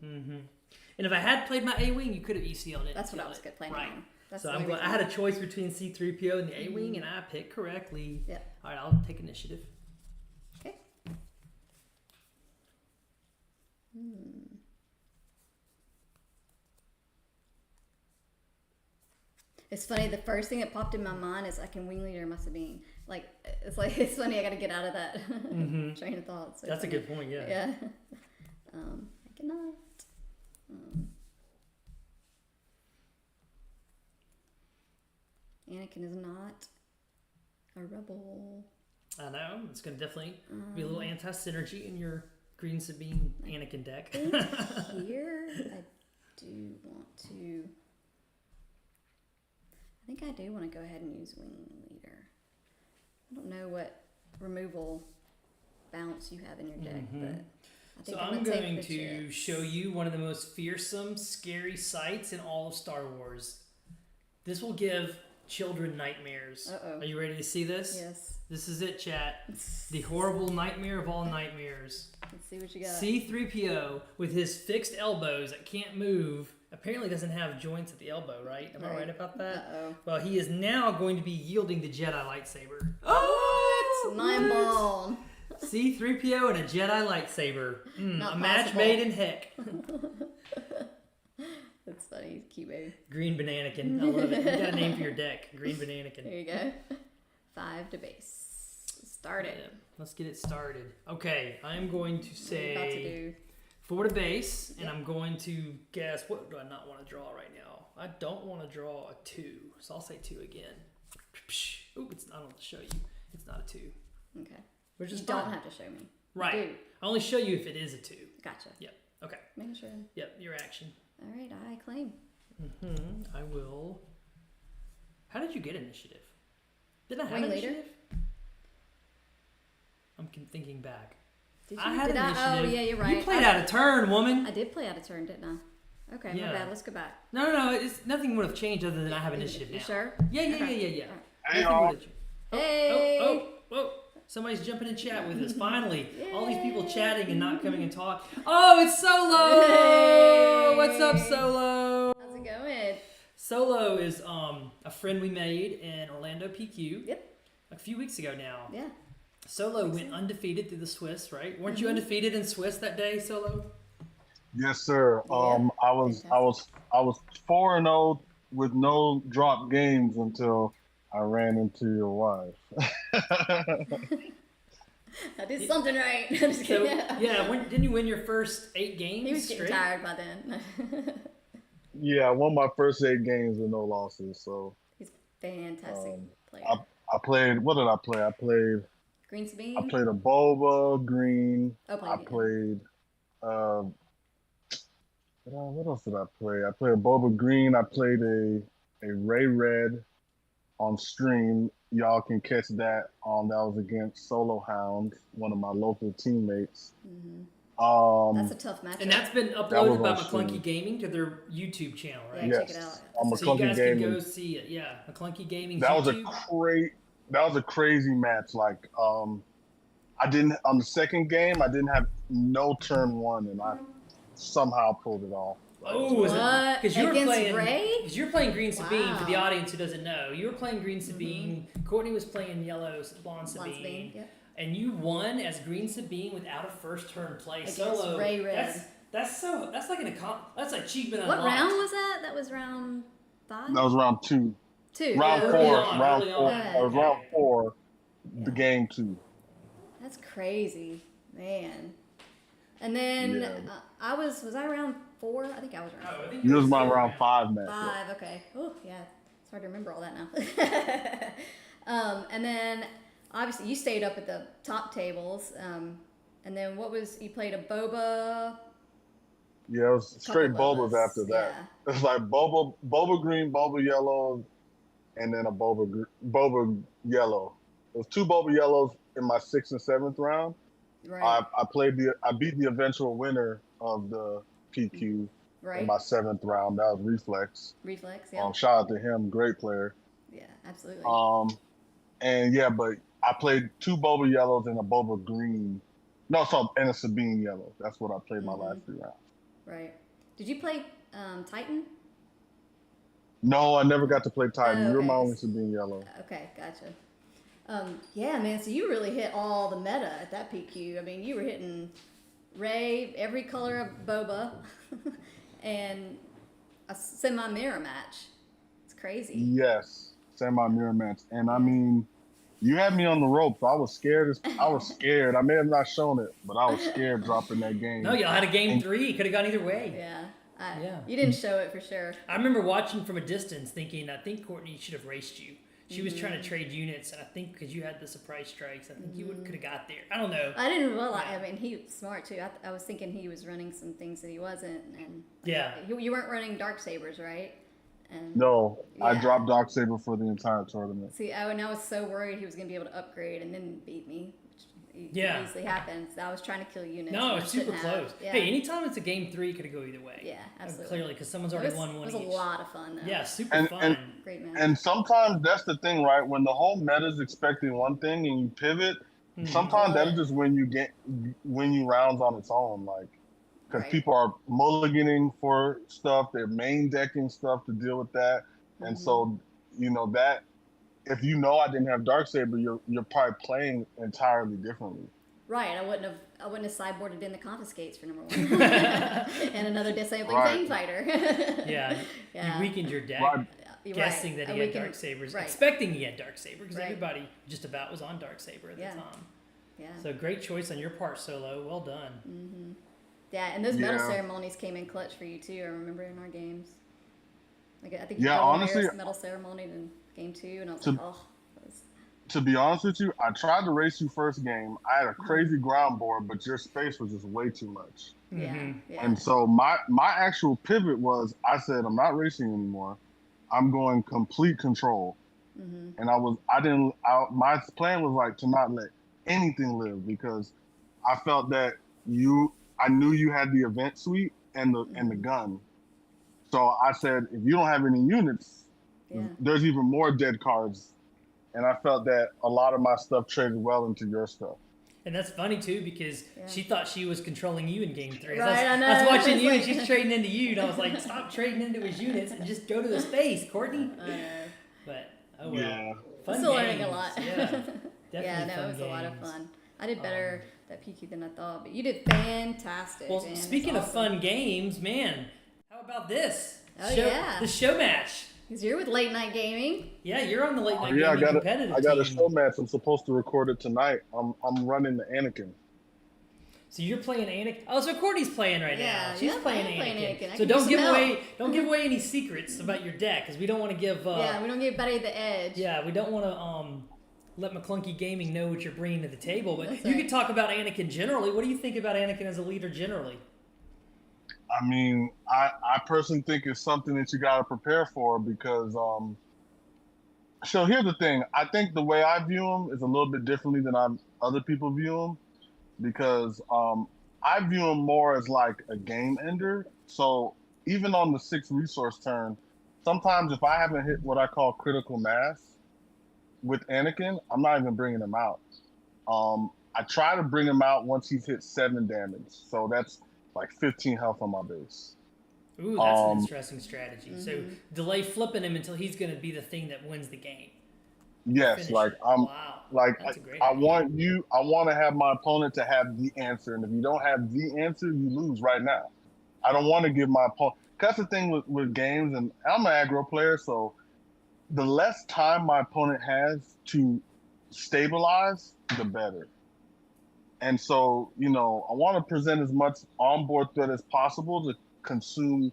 And if I had played my A-wing, you could have ECL'd it. That's what I was planning on. So I had a choice between C3PO and the A-wing, and I picked correctly. Yeah. All right, I'll take initiative. Okay. It's funny. The first thing that popped in my mind is I can wing leader my Sabine. It's funny. I got to get out of that train of thought. So that's a good point. Yeah. Yeah. I cannot. Anakin is not a rebel. I know. It's going to definitely be a little anti-synergy in your Green Sabine Anakin deck. Here, I do want to... I think I do want to go ahead and use Wing Leader. I don't know what removal bounce you have in your deck, but I think I'm going to show you one of the most fearsome, scary sights in all of Star Wars. This will give children nightmares. Uh-oh. Are you ready to see this? Yes. This is it, chat. The horrible nightmare of all nightmares. Let's see what you got. C-3PO with his fixed elbows that can't move. Apparently doesn't have joints at the elbow, right? Am I right about that? Uh-oh. Well, he is now going to be yielding the Jedi lightsaber. What? Mind blown. C-3PO and a Jedi lightsaber. Not a match possible. made in heck. That's funny. He's cute, baby. Green Bananakin. I love it. You got a name for your deck. Green Bananakin. There you go. 5 to base. Start it. Yeah, let's get it started. Okay, I'm going to say... What are you about to do? 4 to base, and I'm going to guess, what do I not want to draw right now? I don't want to draw a 2, so I'll say 2 again. Ooh, I don't want to show you. It's not a 2. Okay. Which is You fine. don't have to show me. Right. You do. I only show you if it is a 2. Gotcha. Yep. Okay. Making sure. Yep, your action. All right, I claim. I will... How did you get initiative? Did I have Wing leader? initiative? I'm thinking back. Did you? I had initiative. Oh, yeah, you're right. You played out of turn, woman. I did play out of turn, didn't I? Okay, Yeah. my bad. Let's go back. No. It's nothing would have changed other than I have initiative now. You sure? Yeah. Okay. Hey, Nothing y'all. would have changed. Hey! Oh. Somebody's jumping in chat with us. Finally. Yay. All these people chatting and not coming and talk. Oh, it's Solo! Hey. What's up, Solo? How's it going? Solo is a friend we made in Orlando PQ. Yep. A few weeks ago now. Yeah. Solo went undefeated through the Swiss, right? Weren't you undefeated in Swiss that day, Solo? Yes, sir. Yeah. I was 4-0 with no drop games until I ran into your wife. I did something right. I'm just So, kidding. didn't you win your first 8 games He was getting straight? tired by then. Yeah, I won my first 8 games with no losses. So He's a fantastic player. I played. What did I play? I played Green Sabine? a boba green. Oh, I played. What else did I play? I played a boba green. I played a Ray red on stream. Y'all can catch that on. That was against Solo Hound, one of my local teammates. That's a tough matchup. And that's been That uploaded was by on stream. McClunky Gaming to their YouTube channel, right? Yeah, check Yes, it out. on So you McClunky guys can Gaming. go see it. Yeah, McClunky Gaming. That was YouTube. that was a crazy match. Like, I didn't on the second game. I didn't have no turn 1, and I somehow pulled it off. Oh, was it? What? Because you were Against playing. Ray? Because you're playing Green Sabine. For the Wow. audience who doesn't know, you were playing Green Sabine. Courtney was playing Yellow Blonde Sabine. Sabine, yep. And you won as Green Sabine without a first turn play Against solo. Ray Red. That's like an that's an achievement What unlocked. round was that? That was round 5? That was round 2. 2. Round Yeah, early 4. on, Round early 4. on. That was round 4. The game 2. That's crazy, man. And then Yeah. I was I round 4? I think I was round Oh, I 4. think Yours was my still round 5 match. 5, okay. Oh, yeah. It's hard to remember all that now. And then, obviously, you stayed up at the top tables. And then you played a boba? Yeah, it was straight Couple bobas Bobas, after that. It's like boba green, boba yellow, and then a boba yellow. It was 2 boba yellows in my 6th and 7th round. Right. I beat the eventual winner of the PQ Right. in my 7th round. That was Reflex. Reflex, yeah. Shout out to him, great player. Yeah, absolutely. And yeah, but I played 2 boba yellows and a boba green. No, and a Sabine yellow. That's what I played my last 3 rounds. Right. Did you play Titan? No, I never got to play Titan. Oh, You're my okay. only Sabine yellow. Okay, gotcha. Yeah, man. So you really hit all the meta at that PQ. I mean, you were hitting Ray, every color of boba, and a semi-mirror match. It's crazy. Yes, semi-mirror match. And I mean, you had me on the ropes. I was scared. I was scared. I may have not shown it, but I was scared dropping that game. No, y'all had a game 3. Could have gone either way. Yeah. Yeah. You didn't show it for sure. I remember watching from a distance thinking, I think Courtney should have raced you. She was trying to trade units, and I think because you had the surprise strikes, I think you could have got there. I don't know. I didn't realize. I mean, he was smart too. I was thinking he was running some things that he wasn't, and you weren't running dark sabers, right? And No, I dropped Darksaber for the entire tournament. See, I was so worried he was going to be able to upgrade and then beat me, which easily happens. I was trying to kill units. No, it's super close. Yeah. Hey, anytime it's a game 3, it could go either way. Yeah, absolutely. Clearly, because someone's already won one each. It was a lot of fun, though. Yeah, super fun. Great match. And sometimes that's the thing, right? When the whole meta's expecting one thing and you pivot, sometimes that'll just win you rounds on its own, like. Because people are mulliganing for stuff, they're main decking stuff to deal with that. And so, that if I didn't have Darksaber, you're probably playing entirely differently. Right, I wouldn't have sideboarded in the confiscates for number 1. And another disabling Fang Fighter. You weakened your deck, guessing that he had Darksabers, expecting he had Darksaber, because everybody just about was on Darksaber at the time. Yeah. So great choice on your part, Solo. Well done. Mm-hmm. Yeah, and those medal ceremonies came in clutch for you too. I remember in our games. Like I think you honestly, medal ceremony in game 2, and I was like, To be honest with you, I tried to race you first game. I had a crazy ground board, but your space was just way too much. Yeah. And so my actual pivot was, I said, I'm not racing anymore. I'm going complete control. And my plan was like to not let anything live, because I felt that I knew you had the event suite and the gun. So I said, if you don't have any units, there's even more dead cards. And I felt that a lot of my stuff traded well into your stuff. And that's funny too, because she thought she was controlling you in game 3. Right, I know. I was watching you, and she's trading into you, and I was like, stop trading into his units and just go to the space, Courtney. But oh well. Yeah. Fun Still games. learning a lot. Definitely it was a lot of fun. I did better at PQ than I thought, but you did fantastic. Well, speaking of fun games, man, how about this? The show match. Because you're with Late Night Gaming. Yeah, you're on the Late Night Gaming competitive team. I got a show match. I'm supposed to record it tonight. I'm running the Anakin. So you're playing Anakin. Oh, so Courtney's playing right now. She's playing Anakin. So don't give away any secrets about your deck, because we don't want to give. We don't give Buddy the edge. Yeah, we don't want to let McClunky Gaming know what you're bringing to the table. But you could talk about Anakin generally. What do you think about Anakin as a leader generally? I mean, I personally think it's something that you got to prepare for, because so here's the thing. I think the way I view him is a little bit differently than other people view him, because I view him more as like a game ender. So even on the 6 resource turn, sometimes if I haven't hit what I call critical mass with Anakin, I'm not even bringing him out. I try to bring him out once he's hit 7 damage. So that's like 15 health on my base. Ooh, that's an interesting strategy. So delay flipping him until he's going to be the thing that wins the game. Yes, like I want to have my opponent to have the answer, and if you don't have the answer, you lose right now. I don't want to give my opponent. That's the thing with games, and I'm an aggro player, so the less time my opponent has to stabilize, the better. And so, I want to present as much onboard threat as possible to consume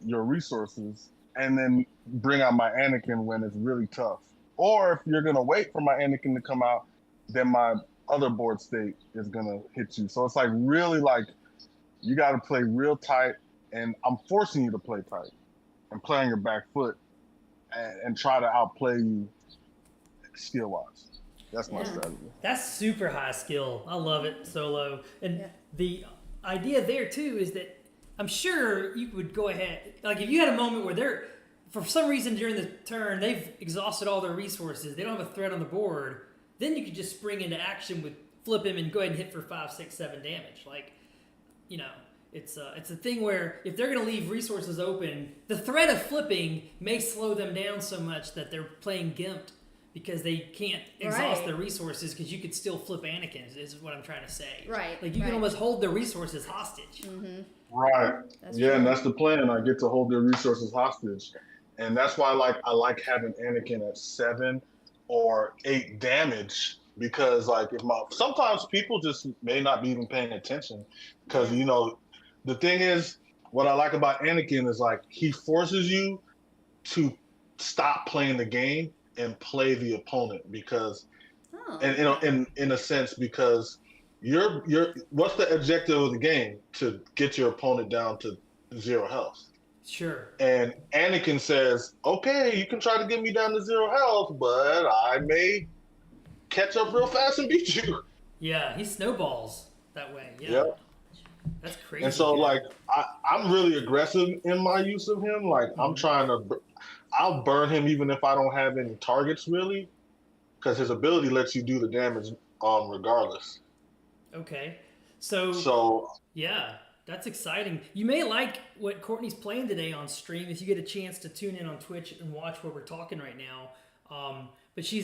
your resources, and then bring out my Anakin when it's really tough. Or if you're going to wait for my Anakin to come out, then my other board state is going to hit you. So it's like really like you got to play real tight, and I'm forcing you to play tight and play on your back foot and try to outplay you skill-wise. That's my strategy. That's super high skill. I love it, Solo. And the idea there, too, is that I'm sure you would go ahead. Like, if you had a moment where for some reason during the turn, they've exhausted all their resources, they don't have a threat on the board, then you could just spring into action with flip him and go ahead and hit for 5, 6, 7 damage. Like, it's a thing where if they're going to leave resources open, the threat of flipping may slow them down so much that they're playing gimped, because they can't exhaust their resources, because you could still flip Anakin, is what I'm trying to say. Right. Like, you can almost hold their resources hostage. Mm-hmm. Right. And that's the plan. I get to hold their resources hostage. And that's why I like having Anakin at 7 or 8 damage, because sometimes people just may not be even paying attention, because, the thing is, what I like about Anakin is he forces you to stop playing the game and play the opponent because, Oh. and you know, in a sense, because you're what's the objective of the game? To get your opponent down to 0 health. Sure. And Anakin says, "Okay, you can try to get me down to 0 health, but I may catch up real fast and beat you." Yeah, he snowballs that way. Yeah. Yeah. That's crazy. And so, good. like, I'm really aggressive in my use of him. Like, I'm trying to, I'll burn him even if I don't have any targets, really, because his ability lets you do the damage regardless. Okay. So, yeah, that's exciting. You may like what Courtney's playing today on stream if you get a chance to tune in on Twitch and watch what we're talking right now. But she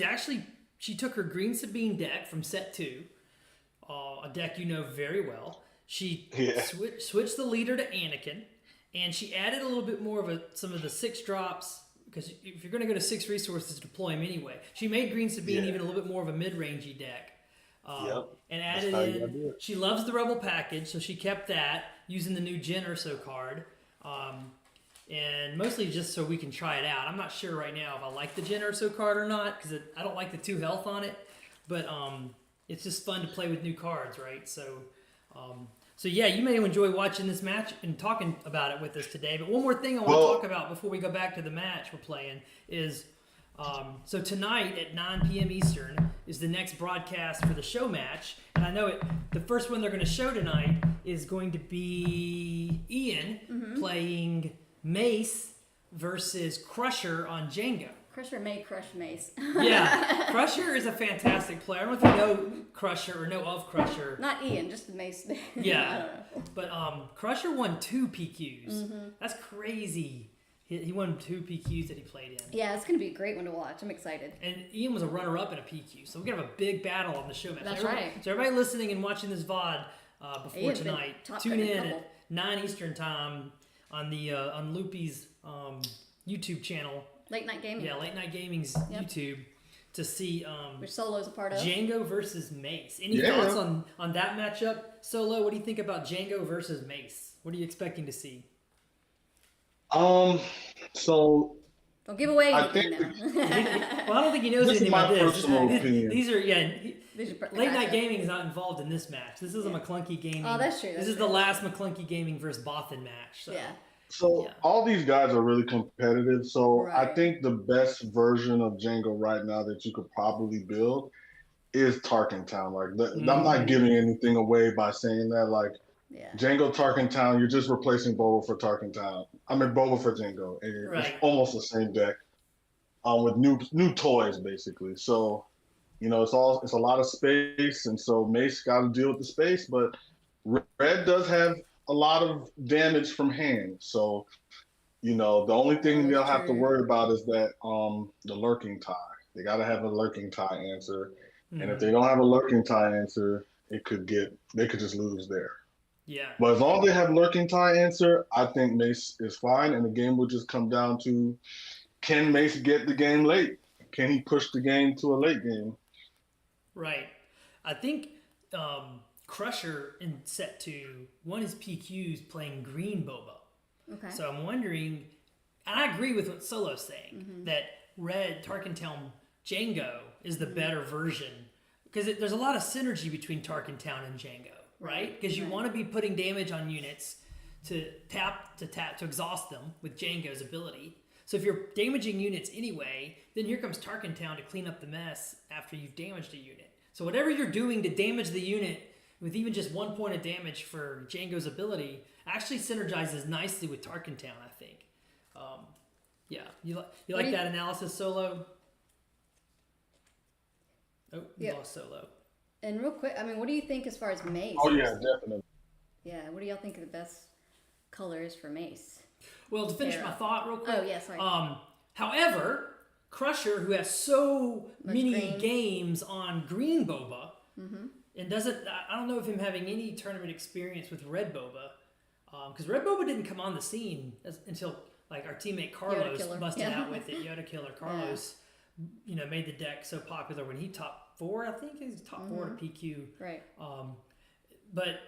took her Green Sabine deck from set 2, a deck you know very well. She switched the leader to Anakin, and she added a little bit more of some of the 6 drops, because if you're going to go to 6 resources, deploy them anyway. She made Green Sabine even a little bit more of a mid-rangey deck. And added in, she loves the Rebel package, so she kept that using the new Gen Urso card. And mostly just so we can try it out. I'm not sure right now if I like the Gen Urso card or not, because I don't like the 2 health on it. But it's just fun to play with new cards, right? So yeah, you may enjoy watching this match and talking about it with us today. But one more thing I want to talk about before we go back to the match we're playing is, so tonight at 9 p.m. Eastern is the next broadcast for the show match. And I know the first one they're going to show tonight is going to be Ian playing Mace versus Crusher on Django. Crusher may crush Mace. Yeah, Crusher is a fantastic player. I don't know if you know Crusher or know of Crusher. Not Ian, just the Mace. Yeah, but Crusher won 2 PQs. That's crazy. He won 2 PQs that he played in. Yeah, it's going to be a great one to watch. I'm excited. And Ian was a runner-up in a PQ, so we're going to have a big battle on the show match. That's right. So everybody listening and watching this VOD before tonight, tune in at 9 Eastern time on the on Loopy's YouTube channel. Late Night Gaming. Yeah, Late Night Gaming's YouTube to see which Solo's a part of. Django versus Mace. Any thoughts on that matchup, Solo? What do you think about Django versus Mace? What are you expecting to see? So don't give away anything now. Well, I don't think he knows anything about this. These are Late Night Gaming is not involved in this match. This is a McClunky Gaming. Oh, that's true. This is the last McClunky Gaming versus Bothan match. So. Yeah. So all these guys are really competitive. So I think the best version of Django right now that you could probably build is Tarkin Town. Like I'm not giving anything away by saying that. Like Django Tarkin Town, you're just replacing Boba for Tarkin Town. I mean Boba for Django, and it's almost the same deck, with new toys basically. So it's a lot of space, and so Mace got to deal with the space, but Red does have a lot of damage from hand. So, the only thing they'll have to worry about is that the lurking tie. They got to have a lurking tie answer. And if they don't have a lurking tie answer, they could just lose there. Yeah. But as long as they have lurking tie answer, I think Mace is fine, and the game will just come down to, can Mace get the game late? Can he push the game to a late game? Right. I think Crusher in set 2 won his PQs playing green Boba. Okay. So I'm wondering, and I agree with what Solo's saying, that Red Tarkin Town Django is the better version, because there's a lot of synergy between Tarkin Town and Django, right? Because you want to be putting damage on units to exhaust them with Django's ability. So if you're damaging units anyway, then here comes Tarkin Town to clean up the mess after you've damaged a unit. So whatever you're doing to damage the unit with even just 1 point of damage for Django's ability actually synergizes nicely with Tarkin Town, I think. You like that analysis, Solo? Oh, you lost Solo. And real quick, I mean, what do you think as far as Mace? Oh, yeah, definitely. Yeah, what do y'all think of the best color is for Mace? Well, to finish my thought real quick. Oh, yeah, sorry. However, Crusher, who has so many games on green Boba, and I don't know of him having any tournament experience with red Boba, because red Boba didn't come on the scene until like our teammate Carlos busted out with it. Yoda Killer Carlos, made the deck so popular when he top 4. I think he's top 4 to PQ. Right. But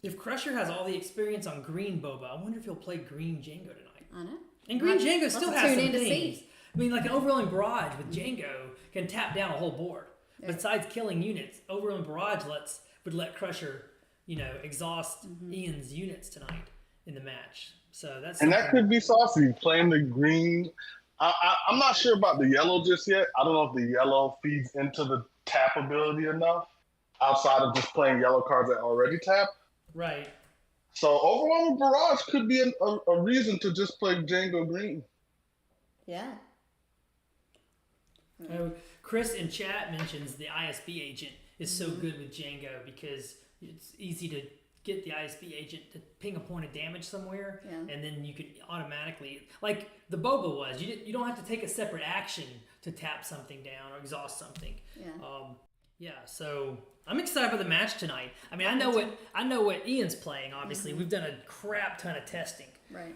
if Crusher has all the experience on green Boba, I wonder if he'll play green Django tonight. I know. And green Django still has some things. I mean, like an overwhelming barrage with Django can tap down a whole board. Yeah. Besides killing units, overwhelming barrage would let Crusher, exhaust Ian's units tonight in the match. So that's And that something- could be saucy. Playing the green. I'm not sure about the yellow just yet. I don't know if the yellow feeds into the tap ability enough outside of just playing yellow cards that already tap. right. So overwhelming barrage could be a reason to just play Django green. Yeah. Chris in chat mentions the ISB agent is so good with Django because it's easy to get the ISB agent to ping a point of damage somewhere, Yeah. and then you could automatically, like the Boba was, you don't have to take a separate action to tap something down or exhaust something. Yeah. So I'm excited for the match tonight. I mean, I know what Ian's playing. Obviously, we've done a crap ton of testing, Right.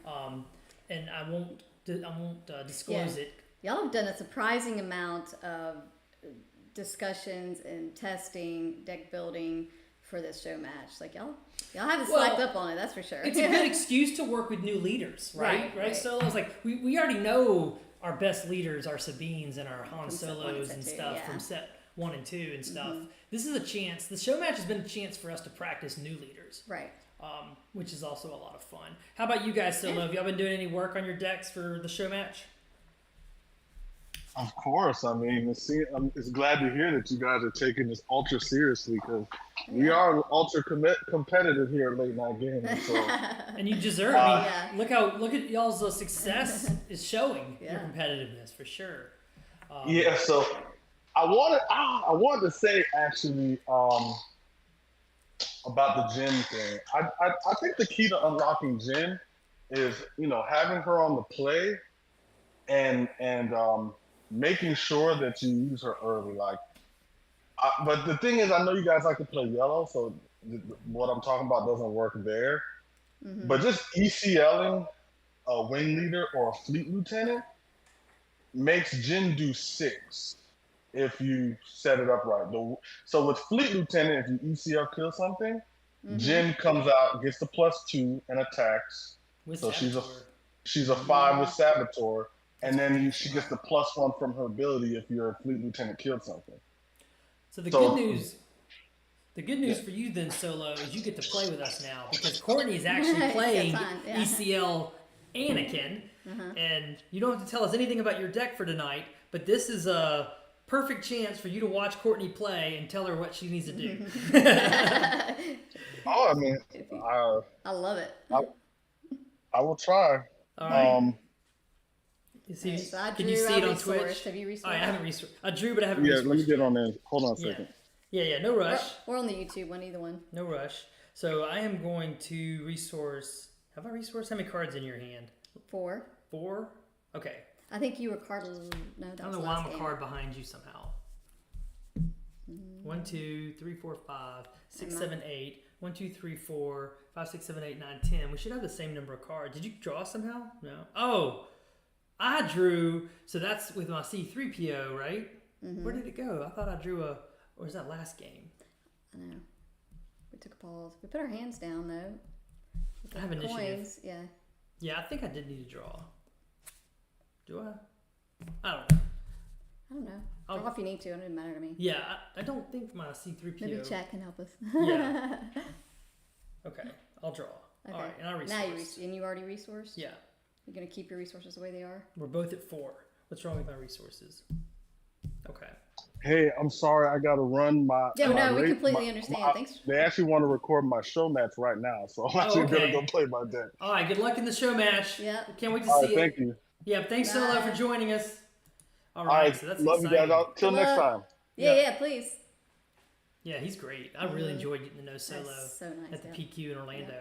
and I won't disclose it. Y'all have done a surprising amount of discussions and testing, deck building for this show match. Like y'all haven't slacked up on it, that's for sure. It's a good excuse to work with new leaders, right? Right. So I was like, we already know our best leaders, our Sabines and our Han From set one and Solos set and two, stuff yeah. from set 1 and 2 and stuff. This is a chance. The show match has been a chance for us to practice new leaders, Right. which is also a lot of fun. How about you guys, Solo? Have y'all been doing any work on your decks for the show match? Of course. I mean, it's glad to hear that you guys are taking this ultra seriously because we are ultra competitive here at Late Night Gaming. So And you deserve it. I mean, look at y'all's success is showing your competitiveness for sure. yeah. So I wanted to say actually about the Jin thing. I think the key to unlocking Jin is having her on the play and making sure that you use her early. But the thing is, I know you guys like to play yellow, so what I'm talking about doesn't work there. But just ECLing a wing leader or a fleet lieutenant makes Jin do 6 if you set it up right. So with fleet lieutenant, if you ECL kill something, Jin comes out, gets the +2 and attacks. So she's a 5 with Saboteur. And then she gets the +1 from her ability if your fleet lieutenant killed something. So the good news for you then, Solo, is you get to play with us now because Courtney is actually playing ECL Anakin, and you don't have to tell us anything about your deck for tonight. But this is a perfect chance for you to watch Courtney play and tell her what she needs to do. I mean, I love it. I will try. All right. So I Can drew, you see it on resourced. Twitch? Have you resourced? I haven't resourced. I drew, but I haven't Yeah, resourced. let me get on there. Hold on a second. Yeah. No rush. We're on the YouTube one, either one. No rush. So I am going to resource. Have I resourced? How many cards in your hand? 4. 4? Okay. I think you were card. No, that I don't was know why last I'm a game. card behind you somehow. 1, 2, 3, 4, 5, 6, 7, 8. 1, 2, 3, 4, 5, 6, 7, 8, 9, 10. We should have the same number of cards. Did you draw somehow? No. Oh, I drew. So that's with my C3PO, right? Where did it go? I thought I drew or was that last game? I know. We took a pause. We put our hands down though. With I have the initiative. coins. Yeah. Yeah, I think I did need to draw. Do I? I don't know. I don't know. Draw if you need to. It doesn't matter to me. Yeah, I don't think my C3PO. Maybe chat can help us. Yeah. Okay, I'll draw. Okay. All right, and I resourced. Now you already resourced? Yeah, You're gonna keep your resources the way they are? we're both at 4. What's wrong with my resources? Okay. Hey, I'm sorry. I got to run my. Yeah, my no, we rate- completely my- understand. my- Thanks. They actually want to record my show match right now, so I'm actually okay. gonna go play my deck. All right, good luck in the show match. Yeah. Can't wait to All see right, it. thank you. Yeah, thanks Solo Bye. for joining us. All All right, right, so that's love exciting. you guys. Till Good next luck. time. Yeah, please. Yeah, he's great. I really enjoyed getting to know Solo That's so nice. at the PQ in Orlando.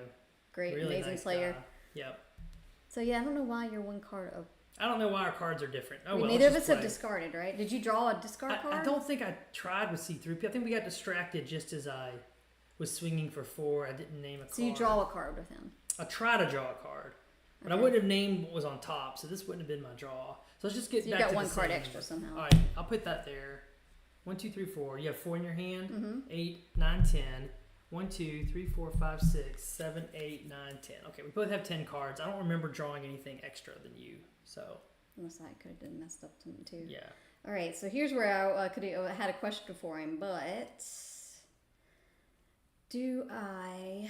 Great, Really amazing nice player. guy. Yep. So yeah, I don't know why you're one card. I don't know why our cards are different. Oh, well, Neither of let's us just have play. discarded, right? Did you draw a discard card? I don't think I tried with C3P. I think we got distracted just as I was swinging for 4. I didn't name a card. So you draw a card with him. I tried to draw a card, but I Okay. wouldn't have named what was on top, so this wouldn't have been my draw. So let's just get So you back got to one the card same extra number. somehow. All right, I'll put that there. 1, 2, 3, 4. You have 4 in your hand. 8, 9, 10. 1, 2, 3, 4, 5, 6, 7, 8, 9, 10. Okay, we both have 10 cards. I don't remember drawing anything extra than you, so. Unless I could have done messed up something too. Yeah. All right, so here's where I could have had a question for him, but do I?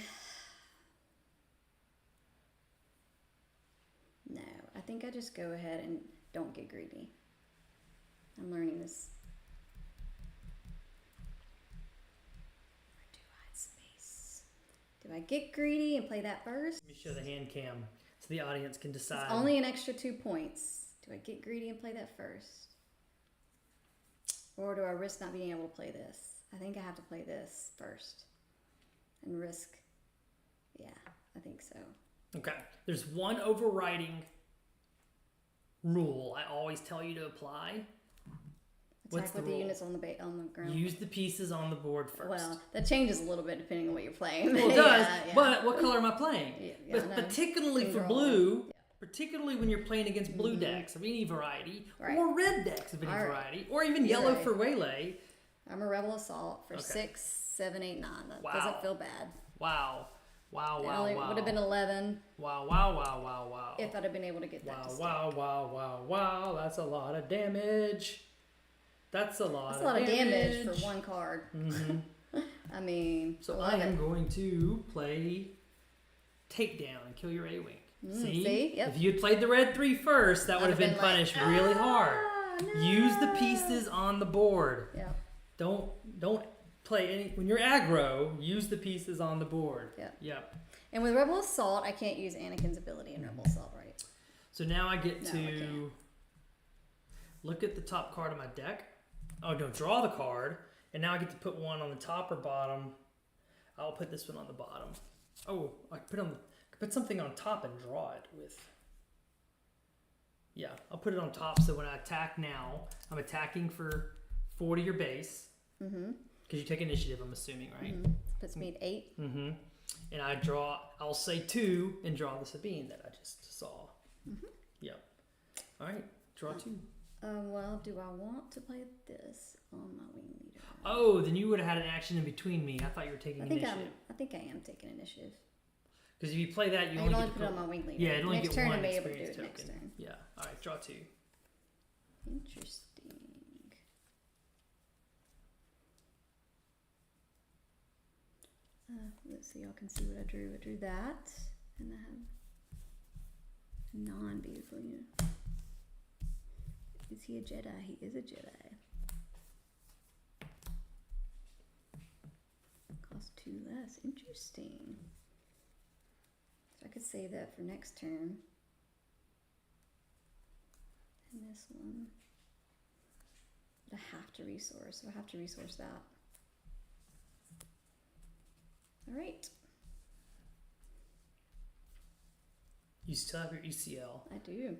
No, I think I just go ahead and don't get greedy. I'm learning this. Where do I hide space? Do I get greedy and play that first? Let me show the hand cam so the audience can decide. It's only an extra 2 points. Do I get greedy and play that first? Or do I risk not being able to play this? I think I have to play this first. And risk. Yeah, I think so. Okay. There's one overriding rule I always tell you to apply. Attack with the units on the ground. Use the pieces on the board first. Well, that changes a little bit depending on what you're playing. Well, it does, Yeah. but what color am I playing? Yeah, But I know. particularly for Finger blue, all. particularly when you're playing against blue decks of any variety, Right. or red decks of any All right. variety, or even You're yellow right. for waylay. I'm a rebel assault for Okay. 6, 7, 8, 9. That Wow. doesn't feel bad. Wow. Wow, It wow, only wow. would have been 11 Wow, wow, wow, wow, wow. if I'd have been able to get that Wow, to stick. wow, wow, wow, wow. That's a lot of damage. That's a lot That's a lot of of damage for one card. Mhm. I mean, So I I love am it. going to play Takedown and kill your A-Wing. see? Yep. If you had played the red 3 first, that would have been like, punished really hard. no. Use the pieces on the board. Yeah. Don't play any when you're aggro. Use the pieces on the board. Yep. And with Rebel Assault, I can't use Anakin's ability in Rebel Assault, right? So now I get No, I to can't. look at the top card of my deck. Oh no, draw the card, and now I get to put one on the top or bottom. I'll put this one on the bottom. Oh, I put something on top and draw it with. Yeah, I'll put it on top so when I attack now, I'm attacking for 4 to your base. Mm-hmm. Because you take initiative, I'm assuming, right? Mm-hmm. Puts me at 8. Mm-hmm. And I'll say 2 and draw the Sabine that I just saw. Mm-hmm. Yep. All right, draw 2. Well, do I want to play this on my wing leader? Oh, then you would have had an action in between me. I thought you were taking I think initiative. I think I am taking initiative. Because if you play that, you I only can get only to put it on my wing leader. Yeah, it only next get turn one I may be able to do experience it token. next turn. Yeah. All right, draw 2. Interesting. Let's see, y'all can see what I drew. I drew that, and I have non-beautiful unit. Is he a Jedi? He is a Jedi. Cost 2 less. Interesting. So I could save that for next turn. And this one. But I have to resource, so I have to resource that. All right. You still have your ECL. I do.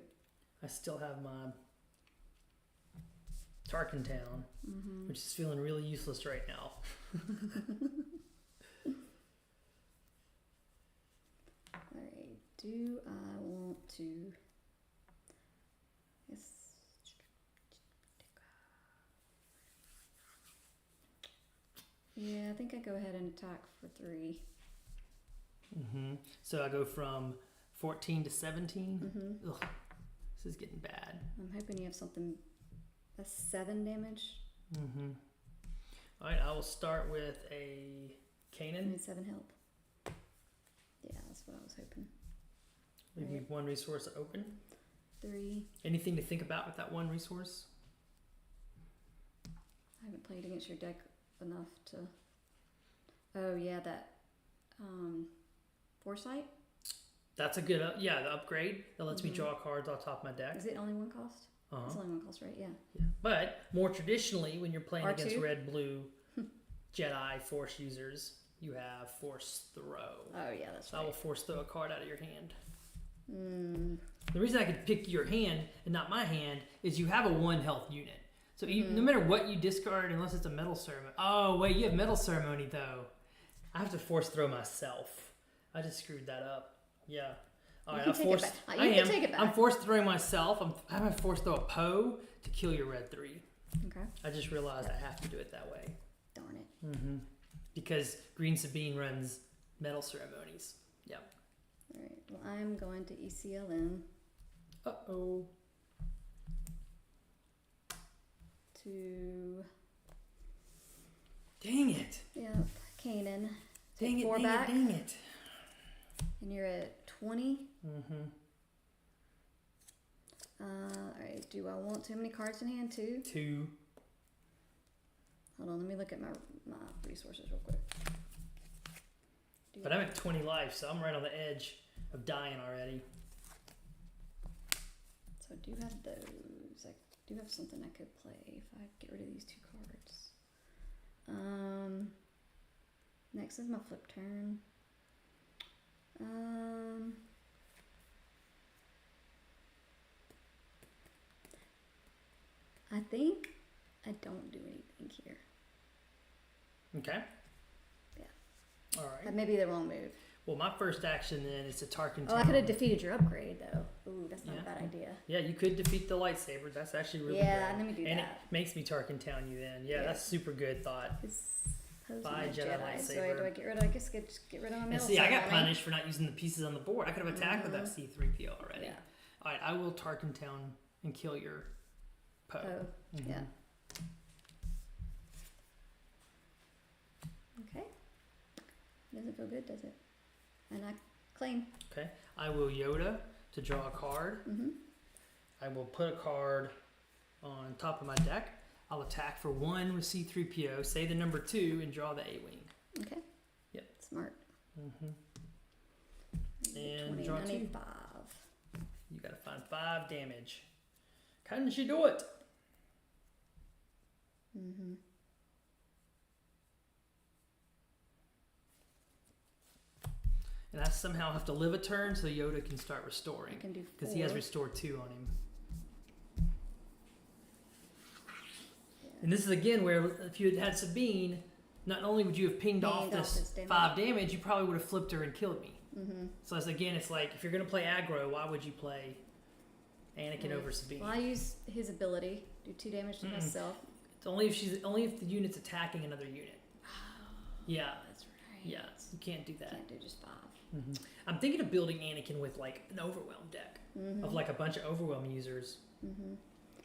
I still have my Tarkin Town, Mm-hmm. which is feeling really useless right now. All right. Do I want to? Yes. Yeah, I think I go ahead and attack for 3. Mm-hmm. So I go from 14 to 17. Mm-hmm. Ugh, this is getting bad. I'm hoping you have something. That's 7 damage. Mm-hmm. All right, I will start with a I Kanan. mean 7 help. Yeah, that's what I was hoping. Leave me 1 resource open. 3. Anything to think about with that 1 resource? I haven't played against your deck enough to. Oh yeah, that foresight. That's a good, the upgrade that lets me draw cards off top of my deck. Is it only 1 cost? Uh-huh. It's only 1 cost, right? Yeah. Yeah. But more traditionally, when you're playing against R2? red, blue, Jedi, Force users, you have Force Throw. Oh yeah, that's So I will right. Force Throw a card out of your hand. Mm. The reason I could pick your hand and not my hand is you have a 1 health unit. So no matter what you discard, unless it's a metal ceremony. Oh wait, you have metal ceremony though. I have to Force Throw myself. I just screwed that up. Yeah. All right, You can take it back. You can take it I'm back. Force Throwing myself. I'm gonna Force Throw a Poe to kill your red 3. Okay. I just realized I have to do it that way. Darn it. Mm-hmm. Because Green Sabine runs metal ceremonies. Yep. All right. Well, I'm going to ECLN. Uh-oh. to. Dang it. Yep, Canaan. Dang it, Four dang back. it, dang it. And you're at 20. Mm-hmm. Alright, do I want too many cards in hand too? 2. Hold on, let me look at my resources real quick. But I'm at 20 life, so I'm right on the edge of dying already. So I do have those. I do have something I could play if I get rid of these 2 cards. Next is my flip turn. I think I don't do anything here. Okay. Yeah. All That right. may be the wrong move. Well, my first action then is to Tarkin Oh, I could have defeated your upgrade though. Ooh, that's not Yeah. a bad idea. Yeah, you could defeat the lightsaber. That's actually really Yeah, good. let me do and that. it makes me Tarkin Town you then. Yeah, Yeah. that's super good thought. It's supposed Bye, to be Jedi Jedi. So lightsaber. do I get rid of? I guess just get rid of my And middle. see, I got ceremony. punished for not using the pieces on the board. I could have attacked with that C-3PO already. Yeah. All right, I will Tarkin Town and kill your Poe. Oh, Mhm. yeah. Okay. Doesn't feel good, does it? And I claim. Okay, I will Yoda to draw a card. Mm-hmm. I will put a card on top of my deck. I'll attack for 1 with C-3PO, say the number 2, and draw the A-Wing. Okay. Yep. Smart. And draw 2. 95. You gotta find 5 damage. Can she do it? Mm-hmm. And I somehow have to live a turn so Yoda can start I restoring. can do 4. Because he has Restore 2 on him. Yeah. And this is again where if you had had Sabine, not only would you have pinged off this damage. 5 damage, you probably would have flipped her and killed me. Mm-hmm. So it's like, if you're going to play aggro, why would you play Anakin over Sabine? Well, I use his ability. Do 2 damage to myself. It's only if the unit's attacking another unit. Yeah. That's right. Yeah. You can't do that. Can't do just 5. I'm thinking of building Anakin with like an Overwhelm deck of like a bunch of Overwhelm users.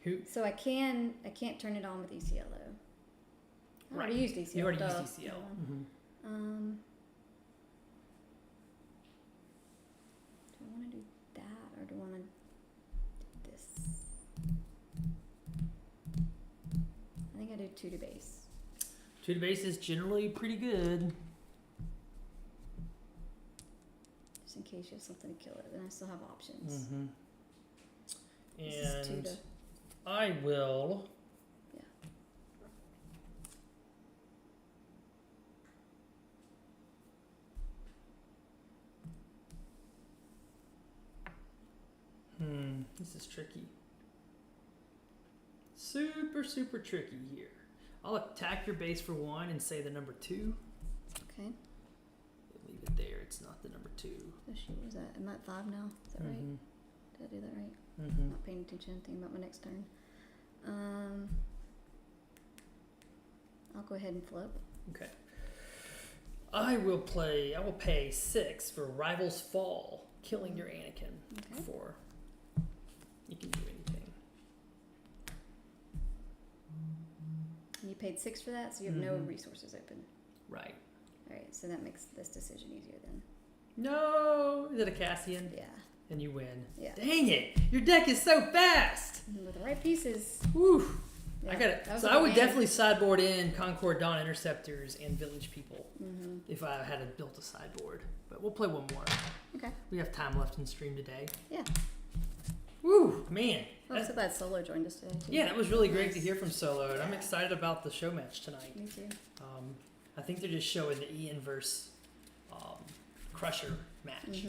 Who So I can't turn it on with ECLO. I already used ECLO. You already duh. used ECL. Do I want to do that or do I want to do this? I think I do 2 to base. 2 to base is generally pretty good. Just in case you have something to kill it, then I still have options. This is 2 And to. I will. Yeah. This is tricky. Super tricky here. I'll attack your base for 1 and say the number 2. Okay. Leave it there. It's not the number 2. Oh shoot, what was that? I'm at 5 now. Is that right? Did I do that right? Not paying attention. Thinking about my next turn. I'll go ahead and flip. Okay. I will pay 6 for Rival's Fall, killing your Anakin. Okay. For you can do anything. And you paid 6 for that, so you have no resources open. Right. Alright, so that makes this decision easier then. No, is it a Cassian? Yeah. And you win. Yeah. Dang it! Your deck is so fast. With the right pieces. Woo! Yeah, I got it. that was So a I good would game. definitely sideboard in Concord Dawn Interceptors and Village People if I had built a sideboard. But we'll play one more. Okay. We have time left in stream today. Yeah. Woo, man. I'm so glad Solo joined us today. Too. Yeah, that was really great to hear from Solo, and I'm excited about the show match tonight. Me too. I think they're just showing the Ian versus Crusher match,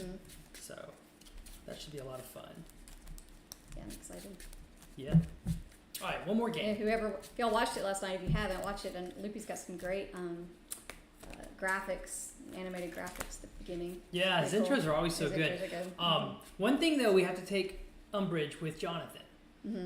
so that should be a lot of fun. Yeah, I'm excited. Yeah. All right, one more game. And if y'all watched it last night, if you haven't watched it, and Loopy's got some great graphics, animated graphics at the beginning. Yeah, his Pretty cool. intros are always so His good. intros are good. One thing though, we have to take umbrage with Jonathan.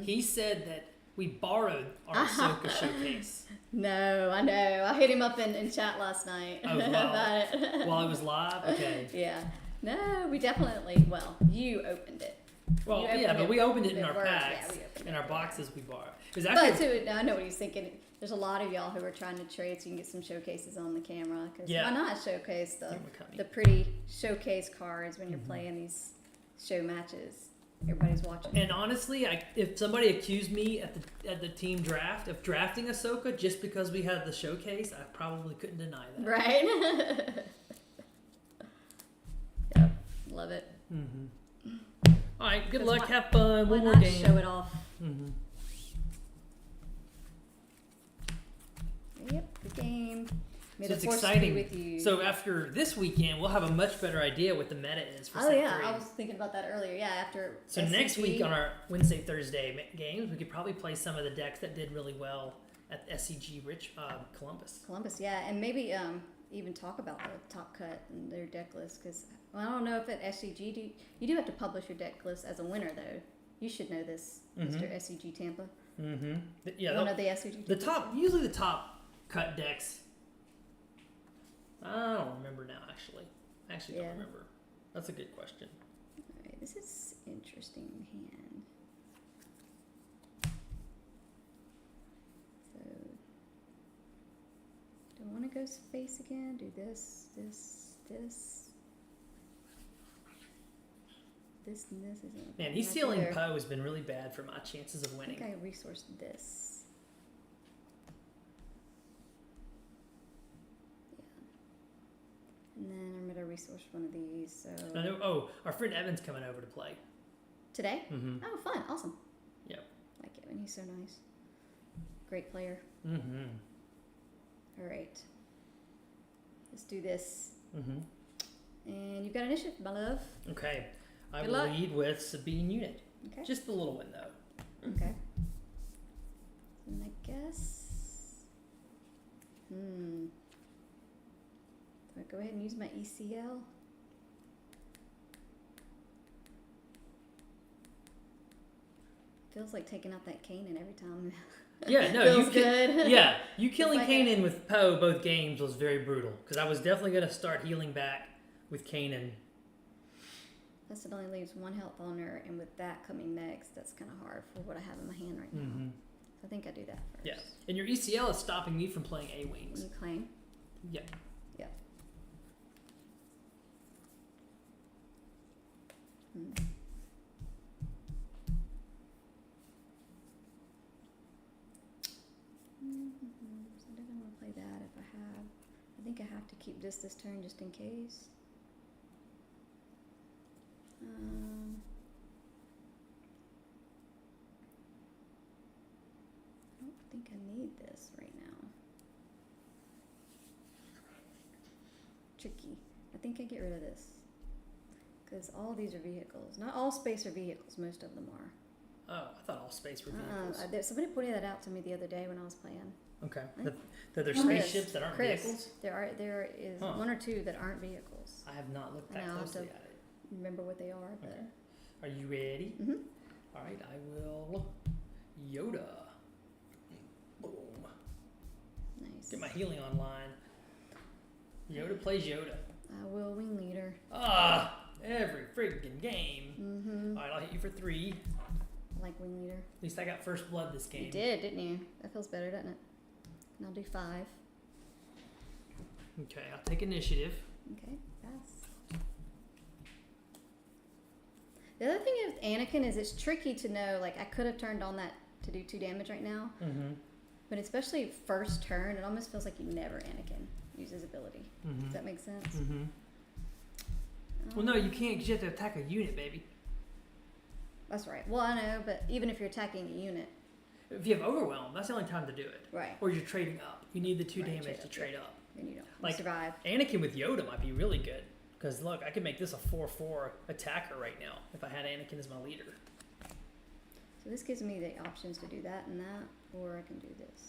He said that we borrowed our Ahsoka showcase. No, I know. I hit him up in chat last night Oh, wow. about it. While it was live. Okay. Yeah. No, we definitely. Well, you opened it. Well, You opened yeah, but it we opened it in with our words. packs, Yeah, we opened in it, our yeah. boxes we bought. It was But actually, too, I know what he's thinking. There's a lot of y'all who are trying to trade so you can get some showcases on the camera. Because Yeah. why not showcase Camera company. the pretty showcase cards when you're Mm-hmm. playing these show matches? Everybody's watching. And honestly, if somebody accused me at the team draft of drafting Ahsoka just because we had the showcase, I probably couldn't deny that. Right? Yep. Love it. Mm-hmm. All right, good 'Cause luck, why- have fun, Why one more not game. show it off? Mm-hmm. Yep, good game. May So the it's force be exciting. with you. So after this weekend, we'll have a much better idea what the meta is for Oh Set yeah, 3. I was thinking about that earlier. Yeah, after So next week on our Wednesday, Thursday games, we could probably play some of the decks that did really well at SCG Columbus. Columbus, yeah, and maybe even talk about the top cut and their deck list because I don't know if at SCG you do have to publish your deck list as a winner though. You should know this, Mr. SCG Tampa. Mm-hmm. Yeah, One of the SCG. the Tampas. usually the top cut decks. I don't remember now. I actually don't Yeah. remember. That's a good question. All right, this is interesting hand. So, do I want to go space again? Do this, this, this, this, and this. Isn't Man, he's right stealing there. Poe has been really bad for my chances of I winning. think I resourced this. Yeah. And then I'm gonna resource one of these. So I know. Oh, our friend Evan's coming over to play. today? Mm-hmm. Oh, fun! Awesome. Yep. Like Evan, he's so nice. Great player. Mm-hmm. All right. Let's do this. Mm-hmm. And you've got initiative, my love. Okay. I Good will luck. lead with Sabine Unit. Okay. Just the little one though. Okay. And I guess. Do I go ahead and use my ECL? Feels like taking out that Kanan every time. Yeah, no, Feels you good. Yeah, you killing like Kanan with Poe both games was very brutal because I was definitely gonna start healing back with Kanan. Plus, it only leaves one health on her, and with that coming next, that's kind of hard for what I have in my hand right now. Mm-hmm. So I think I do that first. Yeah, and your ECL is stopping me from playing A When wings. you claim. Yep. Yep. So I don't want to play that if I have. I think I have to keep this turn just in case. I don't think I need this right now. Tricky. I think I get rid of this. Because all these are vehicles. Not all space are vehicles, most of them are. Oh, I thought all space were vehicles. Somebody pointed that out to me the other day when I was playing. Okay. That there's Chris, spaceships that aren't Chris, vehicles? there is Huh. one or two that aren't vehicles. I have not looked that And I'll have closely to- at it. Remember what they are, but Okay. Are you ready? Mhm. All right, I will Yoda. Boom. nice. Get my healing online. Yoda plays Yoda. I will wing leader. Every freaking game. Mm-hmm. All right, I'll hit you for 3. I like wing leader. At least I got first blood this game. You did, didn't you? That feels better, doesn't it? And I'll do 5. Okay, I'll take initiative. Okay, pass. The other thing with Anakin is it's tricky to know. Like I could have turned on that to do 2 damage right now, Mm-hmm. but especially first turn, it almost feels like you never Anakin use his ability. Mm-hmm. Does that make sense? Mm-hmm. Well, no, you can't because you have to attack a unit, baby. That's right. Well, I know, but even if you're attacking a unit, If you have overwhelm, that's the only time to do it. right? Or you're trading up. You need the 2 Right, damage trade to up, trade up. Then you don't Like- survive. Anakin with Yoda might be really good. Because look, I could make this a 4/4 attacker right now if I had Anakin as my leader. So this gives me the options to do that and that, or I can do this.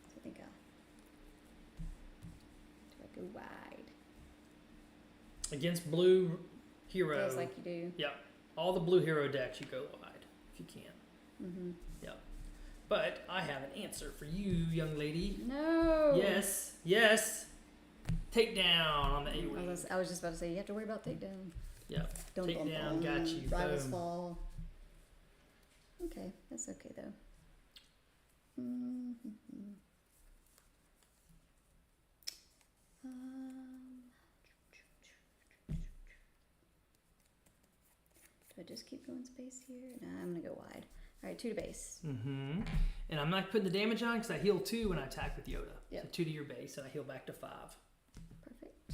So I think do I go wide? Against blue hero. Feels like you do. Yep. All the blue hero decks, you go wide if you can. Mm-hmm. Yep. But I have an answer for you, young lady. No. Yes. Yes. Take down on the A wing. I was just about to say you have to worry about takedown. Yep. Dun, Take dun, down, dun. got you. Rivals Boom. fall. Okay, that's okay though. Um, do I just keep going space here? Nah, I'm gonna go wide. All right, 2 to base. Mm-hmm. And I'm not putting the damage on because I heal 2 when I attack with Yoda. Yep. So 2 to your base, and I heal back to 5. Perfect.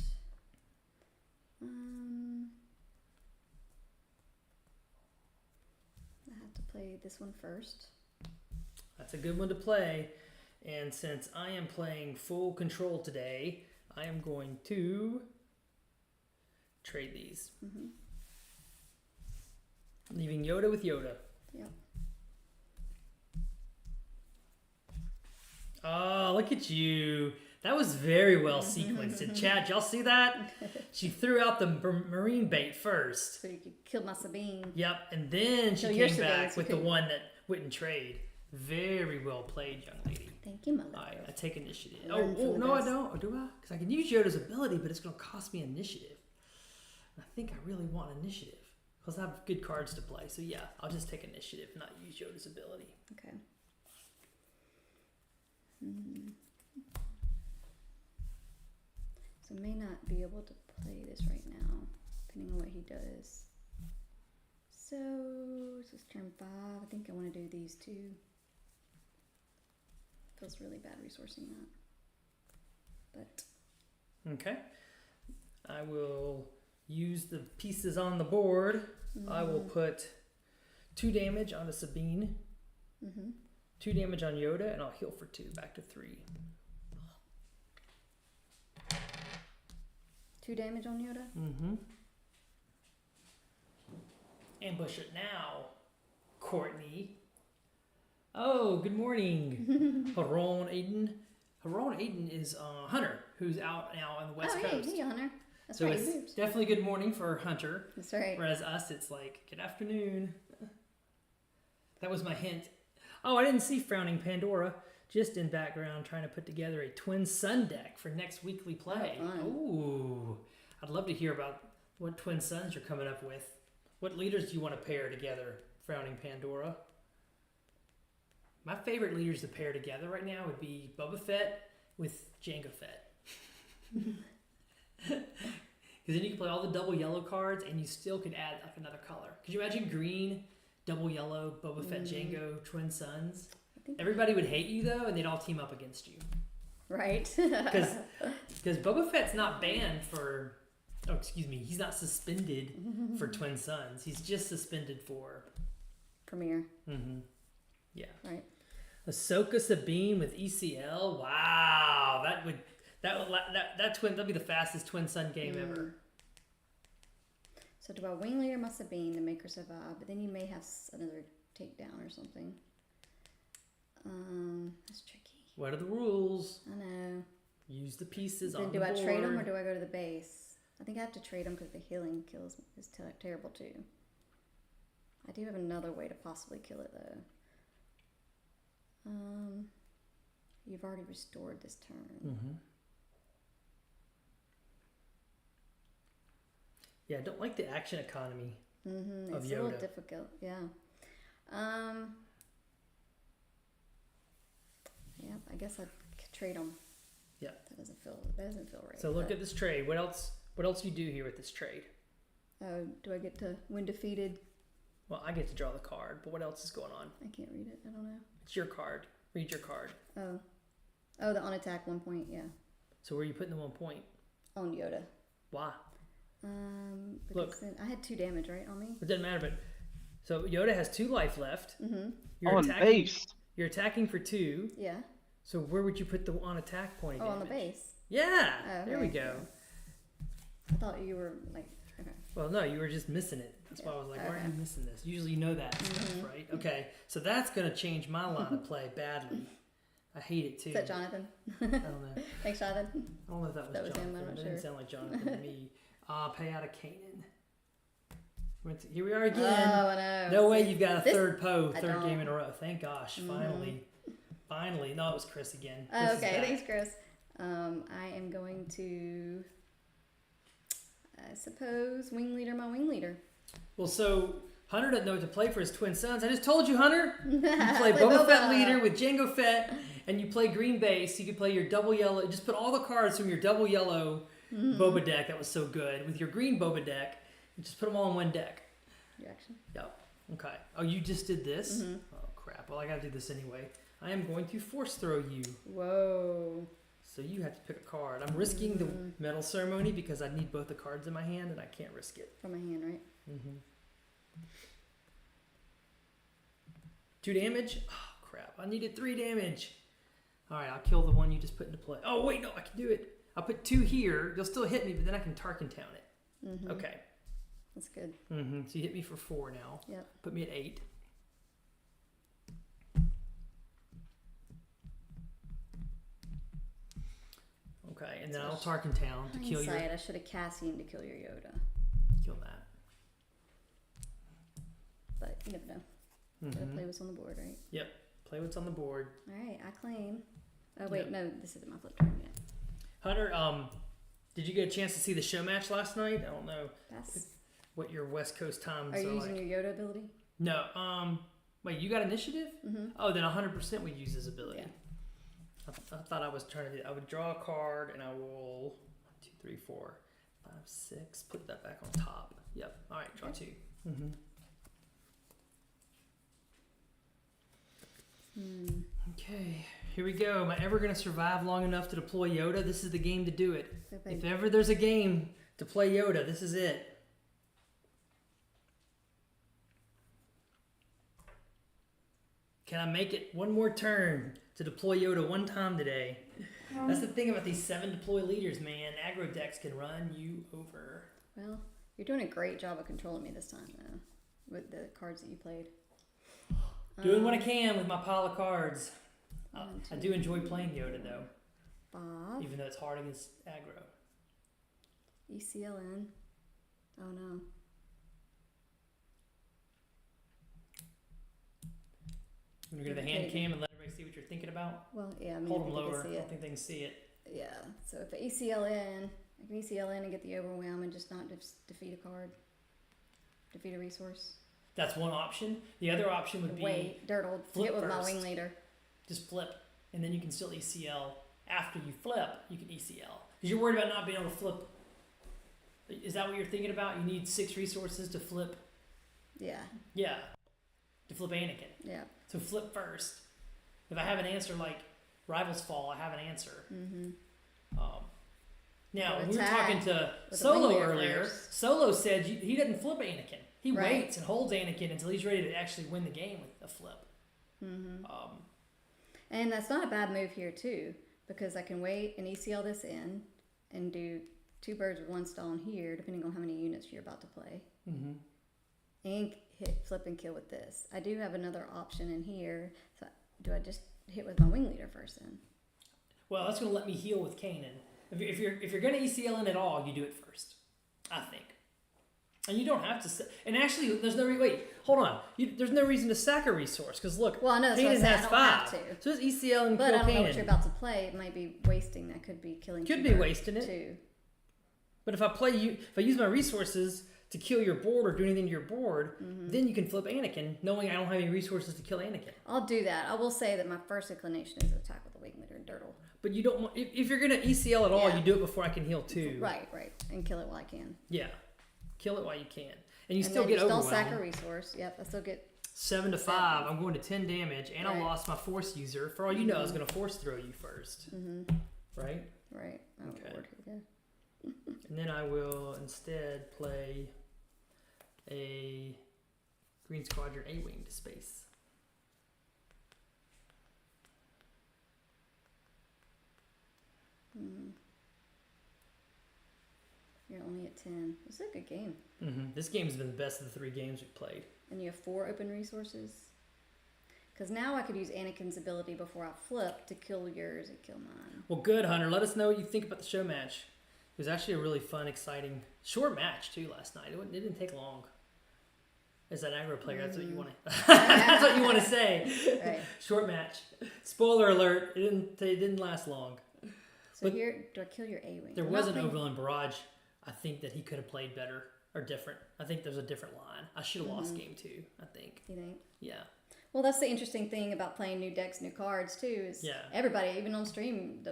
I have to play this one first. That's a good one to play. And since I am playing full control today, I am going to trade these. Mm-hmm. Leaving Yoda with Yoda. Yep. Oh, look at you. That was very well sequenced. In chat, y'all see that? She threw out the marine bait first. So you could kill my Sabine. Yep, and then she Kill your came back Sabines, with the one that wouldn't trade. Very well played, young lady. Thank you, my love. All right, I take initiative. Learn from the No, I best. don't. Or do I? Because I can use Yoda's ability, but it's going to cost me initiative. And I think I really want initiative. Because I have good cards to play. So yeah, I'll just take initiative, not use Yoda's ability. Okay. So may not be able to play this right now, depending on what he does. So this is turn 5. I think I want to do these 2. Feels really bad resourcing that. But Okay. I will use the pieces on the board. I will put 2 damage onto Sabine, 2 damage on Yoda, and I'll heal for 2, back to 3. 2 damage on Yoda. Mm-hmm. Ambush it now, Courtney. Oh, good morning, Haron Aiden. Haron Aiden is Hunter, who's out now on the West Coast. Hey, Hunter. That's So right. it's Moves. definitely good morning for Hunter. That's right. Whereas us, it's like, good afternoon. That was my hint. Oh, I didn't see Frowning Pandora. Just in background, trying to put together a Twin Sun deck for next weekly play. Oh, fun. Ooh. I'd love to hear about what Twin Suns you're coming up with. What leaders do you want to pair together, Frowning Pandora? My favorite leaders to pair together right now would be Boba Fett with Jango Fett. Because then you can play all the double yellow cards and you still could add like another color. Could you imagine green, double yellow, Boba Fett, Jango, Twin Suns? Everybody would hate you though, and they'd all team up against you. Right. Because Boba Fett's not banned for, he's not suspended for Twin Suns. He's just suspended for Premiere. Mm-hmm. Yeah. Right. Ahsoka Sabine with ECL. Wow, that'd be the fastest Twin Sun game ever. So do I wing leader my Sabine to make her survive? But then you may have another takedown or something. That's tricky. What are the rules? I know. Use the pieces Then on do the I board. trade them or do I go to the base? I think I have to trade them because the healing kills is terrible too. I do have another way to possibly kill it though. You've already restored this turn. Mm-hmm. Yeah, I don't like the action economy of It's Yoda. a little difficult, yeah. Yeah, I guess I'd trade them. Yeah. That doesn't feel right. So look but- at this trade. What else do you do here with this trade? Oh, do I get to win defeated? Well, I get to draw the card, but what else is going on? I can't read it. I don't know. It's your card. Read your card. Oh, the on attack 1 point. Yeah, So where are you putting the 1 point? on Yoda. Why? Because Look. then I had 2 damage right on me. It doesn't matter, but so Yoda has 2 life left. Mm-hmm. On base. You're attacking for 2. Yeah. So where would you put the on attack point? Oh, on the damage? base. Yeah. Oh, There we okay. go. I thought you were like. Okay. Well, no, you were just missing it. That's why I was like, why are you missing this? Usually you know that stuff, right? Okay, so that's going to change my line of play badly. I hate it too. Is that Jonathan? I don't know. Thanks, Jonathan. I don't know if that was That was him, Jonathan. I'm not That didn't sure. sound like Jonathan to me. Pay out of Canaan. Here we are again. Oh, I know. No way you've got a This- third I third game don't. in a row. Thank gosh, finally. Finally. No, it was Chris again. Oh, Chris is okay, back. thanks, Chris. I am going to, I suppose, wing leader my wing leader. Well, so Hunter doesn't know what to play for his twin sons. I just told you, Hunter. You play Play Boba Fett Boba. leader with Jango Fett, and you play green base. You can play your double yellow. Just put all the cards from your double yellow Boba deck. That was so good. With your green Boba deck, you just put them all in one deck. Reaction. Yep. Okay. Oh, you just did this? Oh, crap. Well, I got to do this anyway. I am going to force throw you. Whoa. So you have to pick a card. I'm risking the medal ceremony because I need both the cards in my hand, and I can't risk it. From my hand, right? 2 damage? Oh, crap. I needed 3 damage. All right, I'll kill the one you just put into play. Oh, wait, no, I can do it. I'll put 2 here. You'll still hit me, but then I can Tarkin Town it. Okay. That's good. So you hit me for 4 now. Yep. Put me at 8. Okay, and then I'll Tarkin Town to kill your... I should have Cassian to kill your Yoda. Kill that. But you never know. Gotta play what's on the board, right? Yep. Play what's on the board. Alright, I claim. Oh wait, Yep. no, this isn't my flip turn yet. Hunter, did you get a chance to see the show match last night? I don't know That's what your West Coast times Are you are using like. your Yoda ability? No. Wait, you got initiative? Oh, then 100% we'd use his ability. Yeah. I thought I was trying to do. I would draw a card and I will 1, 2, 3, 4, 5, 6. Put that back on top. Yep. All right. Draw 2. Okay. Here we go. Am I ever going to survive long enough to deploy Yoda? This is the game to do it. Okay. If ever there's a game to play Yoda, this is it. Can I make it one more turn to deploy Yoda one time today? That's the thing about these 7 deploy leaders, man. Aggro decks can run you over. Well, you're doing a great job of controlling me this time, though, with the cards that you played. Doing what I can with my pile of cards. I do enjoy playing Yoda, though. 5. Even though it's hard against aggro. ECLN. Oh no. I'm going to go to the hand cam and let everybody see what you're thinking about. Well, yeah, I mean, Hold I them think they lower. can I see don't it. think they can see it. Yeah, so if I ECLN, I can ECLN and get the overwhelm and just not defeat a card. Defeat a resource. That's one option. The other option would be Wait, Dirtle, flip get with my first. wing leader. Just flip, and then you can still ECL. After you flip, you can ECL. Because you're worried about not being able to flip. Is that what you're thinking about? You need 6 resources to flip? Yeah, Yeah. To flip Anakin. yeah. So flip first. If I have an answer like Rivals Fall, I have an answer. Now, Or we were attack talking to with a Solo wing leader earlier. first. Solo said he doesn't flip Anakin. He Right. waits and holds Anakin until he's ready to actually win the game with a flip. And that's not a bad move here too, because I can wait and ECL this in and do 2 birds with 1 stone here, depending on how many units you're about to play. And hit flip and kill with this. I do have another option in here. So do I just hit with my wing leader first then? Well, that's going to let me heal with Kanan. If you're going to ECL in at all, you do it first, I think. And you don't have to. And actually, there's no wait. Hold on. There's no reason to sack a resource because look, Well, I know that's what I Kanan said. I has don't 5. have to. So it's ECL and But kill I don't know what Kanan. you're about to play. It might be wasting. That could be killing. Could 2 be birds wasting it. too. But if I use my resources to kill your board or do anything to your board, then you can flip Anakin, knowing I don't have any resources to kill Anakin. I'll do that. I will say that my first inclination is attack with the wing leader and Dirtle. But you don't want, if you're going to ECL at all, Yeah. you do it before I can heal too. Right, and kill it while I can. Yeah. Kill it while you can. And you And still then get just overwhelmed. don't sack a resource. Yep, I still get. 7 to 5. I'm going to 10 damage, and I Right. lost my force user. For all you know, I was going to force throw you first. Right? Right. Oh, Okay. Lord, here we go. And then I will instead play a Green Squadron A-Wing to space. You're only at 10. This is a good game. This game's been the best of the 3 games we've played. And you have 4 open resources. Because now I could use Anakin's ability before I flip to kill yours and kill mine. Well, good, Hunter. Let us know what you think about the show match. It was actually a really fun, exciting, short match, too, last night. It didn't take long. As an aggro player, that's what you want to that's what you want to say. Right. Short match. Spoiler alert, it didn't last long. So here, do I kill your A-Wing? There I'm was not an playing- Overland Barrage, I think, that he could have played better. are different. I think there's a different line. I should have lost game 2, I think. You think? Yeah. Well, that's the interesting thing about playing new decks, new cards too. Is everybody, even on stream,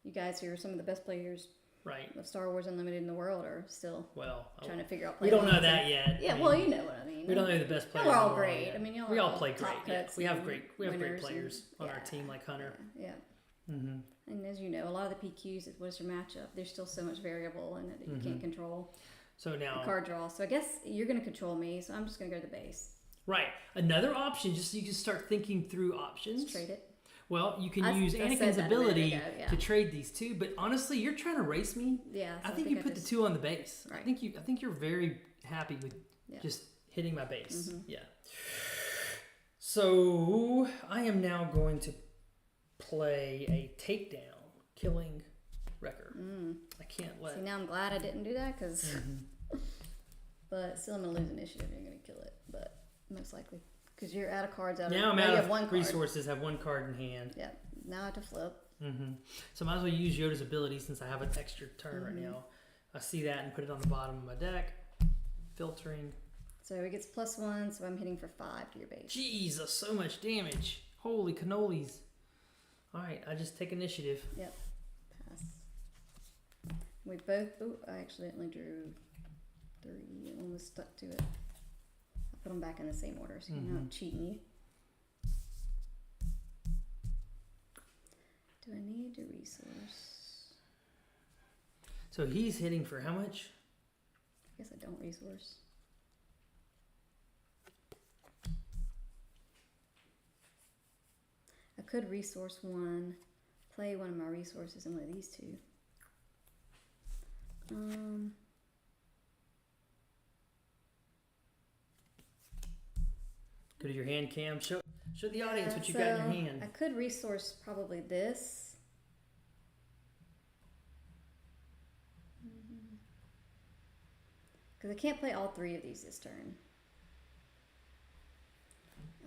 you guys who are some of the best players right. of Star Wars Unlimited in the world are still trying to figure out. We don't know that yet. Yeah, well, you know what I mean. We don't know the best players. We're all great. Yet. I mean, we all play great. Yeah. We have great winners players on our team, like Hunter. Yeah. Mm-hmm. And as you know, a lot of the PQs, what's your matchup? There's still so much variable in it that you can't control. So now the card draw. So I guess you're going to control me. So I'm just going to go to the base. Right. Another option, just so you can start thinking through options. Let's trade it. Well, you can use Anakin's ability to trade these 2, but honestly, you're trying to race me. Yeah. So I think you put the 2 on the base. Right. I think you're very happy with just hitting my base. Yeah. So I am now going to play a takedown, killing Wrecker. I can't let. See, now I'm glad I didn't do that because, but still I'm gonna lose initiative. You're gonna kill it, but most likely because you're out of cards. Now I'm out of resources. Have 1 card in hand. Yeah. Now I have to flip. So I might as well use Yoda's ability since I have an extra turn right now. I see that and put it on the bottom of my deck. Filtering. So it gets +1, so I'm hitting for 5 to your base. Jesus, so much damage. Holy cannolis. Alright, I just take initiative. Yep. Pass. We both... Oh, I accidentally drew 3. I almost stuck to it. I put them back in the same order, so you know I'm cheating you. Do I need a resource? So he's hitting for how much? I guess I don't resource. I could resource 1, play one of my resources in one of these 2. Go to your hand cam. Show the audience what you got in your hand. I could resource probably this. Because I can't play all 3 of these this turn.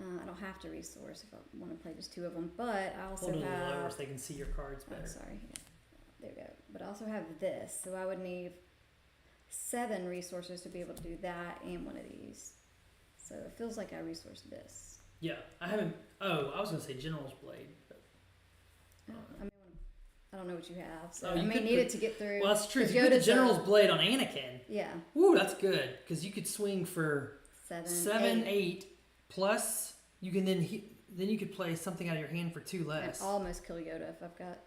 I don't have to resource if I want to play just 2 of them, but I also Hold it a little have... lower so they can see your cards better. Oh, sorry. Yeah. There we go. But I also have this, so I would need 7 resources to be able to do that and one of these. So it feels like I resourced this. Yeah, I haven't... Oh, I was going to say General's Blade. But, I mean, I don't know what you have, so I may need it to get through. Well, that's true. If you put the General's Blade on Anakin... Yeah. Woo, that's good, because you could swing for 7, 8, plus you can then you could play something out of your hand for 2 less. And almost kill Yoda if I've got...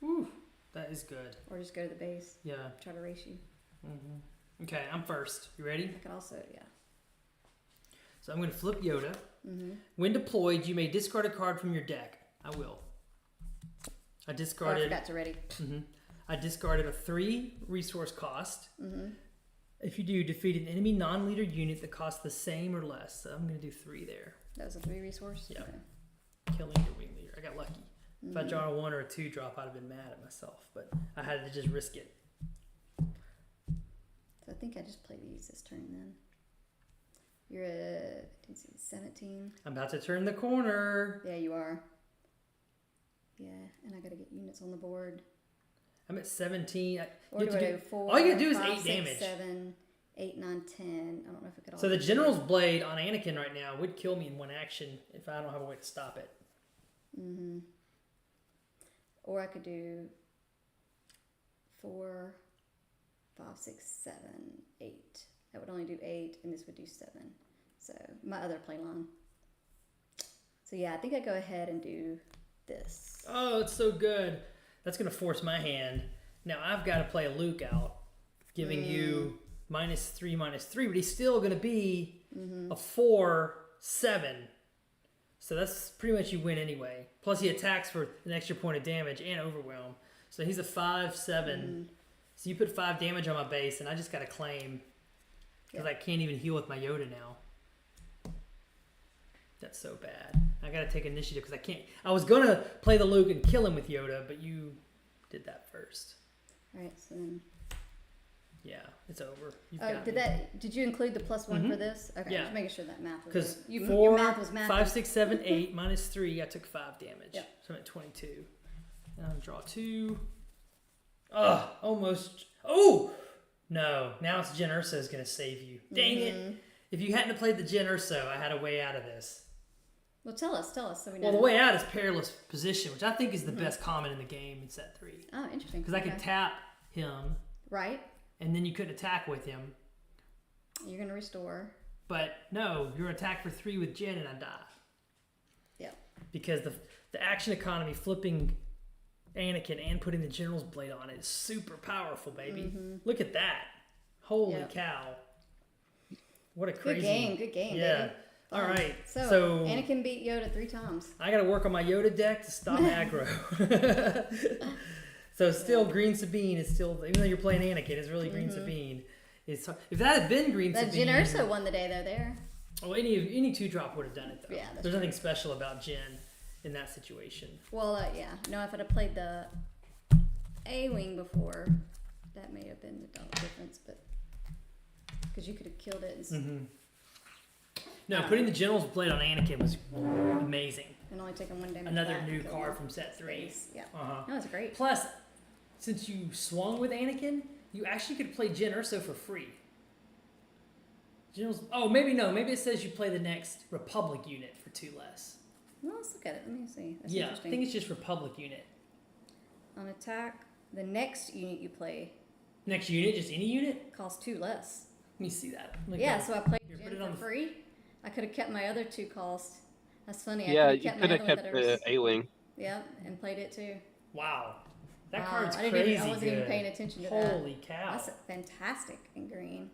Woo, that is good. Or just go to the base. Yeah. Try to race you. Okay, I'm first. You ready? I could also, yeah. So I'm going to flip Yoda. When deployed, you may discard a card from your deck. I will. I discarded... I forgot to ready. I discarded a 3 resource cost. If you do, defeat an enemy non-leader unit that costs the same or less. So I'm going to do 3 there. That was a 3 resource? Yeah. Okay. Killing your wing leader. I got lucky. If I draw a 1 or a 2 drop, I'd have been mad at myself. But I had to just risk it. So I think I just play these this turn then. You're at 17. I'm about to turn the corner. Yeah, you are. Yeah, and I got to get units on the board. I'm at 17. Or do I do 4? All you gotta do is 5, 8 6, damage. 7, 8, 9, 10. I don't know if I could all... So the General's Blade on Anakin right now would kill me in 1 action if I don't have a way to stop it. Or I could do 4, 5, 6, 7, 8. That would only do 8, and this would do 7. So my other play line. So yeah, I think I go ahead and do this. Oh, it's so good. That's going to force my hand. Now I've got to play a Luke out, giving you -3, -3, but he's still going to be a 4, 7. So that's pretty much you win anyway. Plus he attacks for an extra point of damage and overwhelm. So he's a 5, 7. So you put 5 damage on my base, and I just got to claim because I can't even heal with my Yoda now. That's so bad. I got to take initiative because I can't. I was going to play the Luke and kill him with Yoda, but you did that first. All right, so then... Yeah, it's over. Did you include the +1 for this? Okay, yeah. Just making sure that math was because right. 4, Your math was math. 5, 6, 7, 8 -3. I took 5 damage. Yep. So I'm at 22. And I'll draw 2. Almost. Oh, No, now it's Jyn Erso's going to save you. Dang it. If you hadn't played the Jyn Erso, I had a way out of this. Well, tell us so we know. Well, the way out is Perilous Position, which I think is the best common in the game in set 3. Oh, interesting. Because I could tap him. Right. And then you couldn't attack with him. You're going to restore. But no, you're attack for 3 with Jyn and I die. Yep. Because the action economy flipping Anakin and putting the General's Blade on it is super powerful, baby. Look at that. Holy cow. What a crazy... Good game, yeah. baby. All right. So Anakin beat Yoda 3 times. I got to work on my Yoda deck to stop aggro. So still Green Sabine is still, even though you're playing Anakin, it's really Green Sabine. If that had been Green Sabine... Jyn Erso won the day, though, there. Well, any 2-drop would have done it, though. Yeah, there's nothing special about Jyn in that situation. Well, yeah. No, if I'd have played the A-Wing before, that may have been the difference, but... Because you could have killed it. No, putting the General's Blade on Anakin was amazing. And only taking 1 damage. Another new card from set 3. Yeah. That was great. Plus, since you swung with Anakin, you actually could play Jyn Erso for free. Maybe no. Maybe it says you play the next Republic unit for 2 less. Well, let's look at it. Let me see. That's I interesting. think it's just Republic unit. On attack, the next unit you play Next unit, just any unit? costs 2 less. Let me see that. So I played Here, Jyn put it for on free. I could have kept my other 2 costs. That's funny. Yeah, I you could have kept the A-Wing. Yep, and played it too. Wow. That card's I crazy I wasn't even paying attention to that. Holy cow. That's fantastic in green.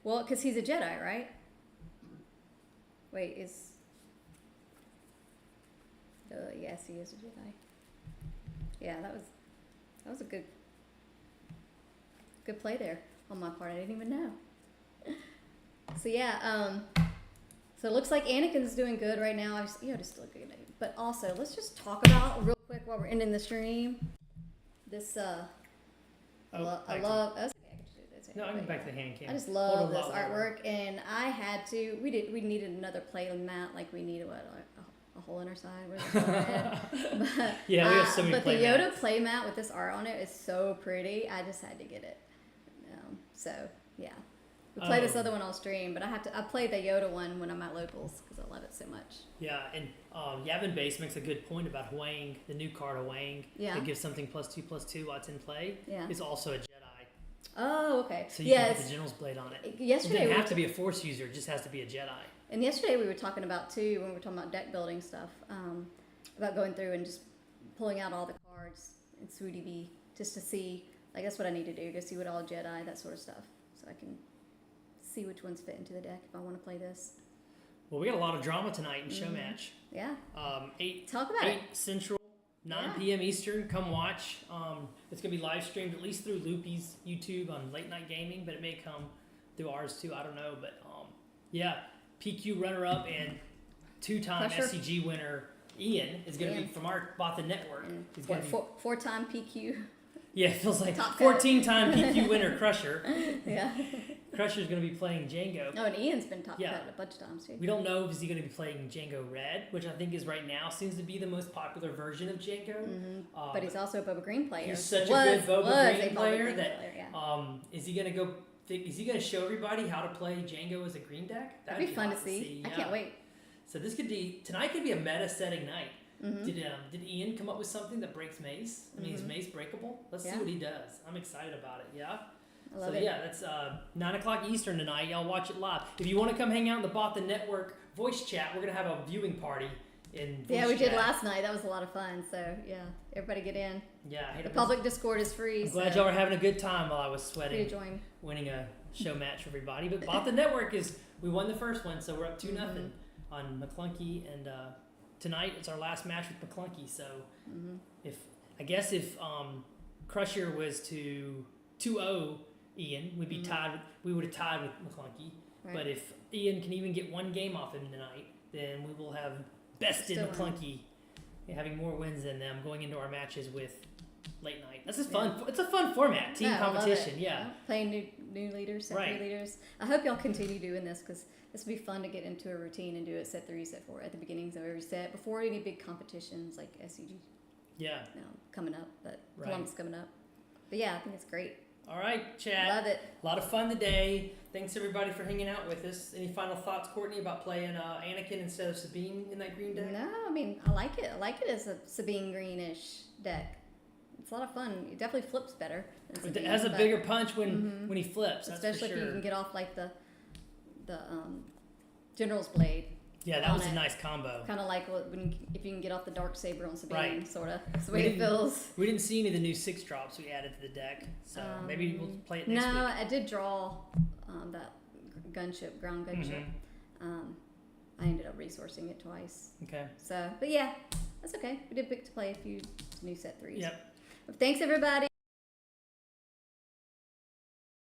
Well, because he's a Jedi, right? Wait, yes, he is a Jedi. Yeah, that was a good play there on my part. I didn't even know. So yeah, so it looks like Anakin's doing good right now. Yoda's still good. But also, let's just talk about real quick while we're ending the stream. This I love. No, I can go back to the hand cam. I just love this artwork, and I had to. We needed another play mat, like we needed a hole in our side. But, yeah, we have so many. But the Yoda play mat with this art on it is so pretty. I just had to get it. So yeah, we play this other one on stream, but I play the Yoda one when I'm at locals because I love it so much. Yeah, and Yavin Base makes a good point about Huang, the new card Huang. Yeah. That gives something +2/+2 while it's in play. Yeah. It's also a Jedi. Oh, okay. So you can put the General's Blade on it. Yesterday it doesn't have to be a Force user; it just has to be a Jedi. And yesterday we were talking about too, when we were talking about deck building stuff, about going through and just pulling out all the cards in SWODB just to see. Like that's what I need to do to see what all Jedi, that sort of stuff, so I can see which ones fit into the deck if I want to play this. Well, we got a lot of drama tonight in show match. Yeah. 8 Central, 9 p.m. Eastern. Come watch. It's gonna be live streamed at least through Loopy's YouTube on Late Night Gaming, but it may come through ours too. I don't know, but PQ runner-up and 2-time SCG winner Ian is gonna be from our Bothan network. He's gonna be 4-time PQ. Yeah, it feels like 14-time PQ winner Crusher. Yeah. Crusher's going to be playing Django. Oh, and Ian's been top cut a bunch of times too. We don't know if he's going to be playing Django Red, which I think is right now seems to be the most popular version of Django. Mm-hmm. But he's also a Boba Green player. He's such a good Boba Green player that is he going to go? Is he going to show everybody how to play Django as a green deck? That'd be fun to see. I can't wait. So tonight could be a meta setting night. Mm-hmm. Did Ian come up with something that breaks Mace? I mean, is Mace breakable? Let's see what he does. I'm excited about it. Yeah. I love it. Yeah, that's 9:00 Eastern tonight. Y'all watch it live. If you want to come hang out in the Bothan Network voice chat, we're gonna have a viewing party in. Yeah, we did last night. That was a lot of fun. So yeah, everybody get in. Yeah, the public Discord is free. I'm glad y'all are having a good time while I was sweating. Free to join. Winning a show match for everybody. But Bothan Network we won the first one, so we're up 2-0 on McClunky, and tonight it's our last match with McClunky. So if Crusher was to 2-0 Ian, we'd be tied. We would have tied with McClunky. Right. But if Ian can even get one game off him tonight, then we will have bested McClunky, having more wins than them going into our matches with Late Night. That's just fun. It's a fun format, team competition. Yeah, playing new leaders, set 3 leaders. I hope y'all continue doing this because this will be fun to get into a routine and do it set 3, set 4 at the beginnings of every set before any big competitions like SCG. Yeah, coming up, but Columbus coming up. but yeah, I think it's great. All right, chat. Love it. A lot of fun today. Thanks everybody for hanging out with us. Any final thoughts, Courtney, about playing Anakin instead of Sabine in that green deck? No, I mean, I like it. I like it as a Sabine greenish deck. It's a lot of fun. It definitely flips better. Than Sabine, It has a bigger punch when he flips. That's especially for if sure. you can get off like the General's Blade. Yeah, that was a nice combo. Kind of like if you can get off the Dark Saber on Sabine, Right. sort of. That's the way it feels. We didn't see any of the new 6 drops we added to the deck, so maybe we'll play it next week. No, I did draw that gunship, ground gunship. I ended up resourcing it twice. Okay. So, but yeah, that's okay. We did pick to play a few new set 3s. Yep. Thanks, everybody.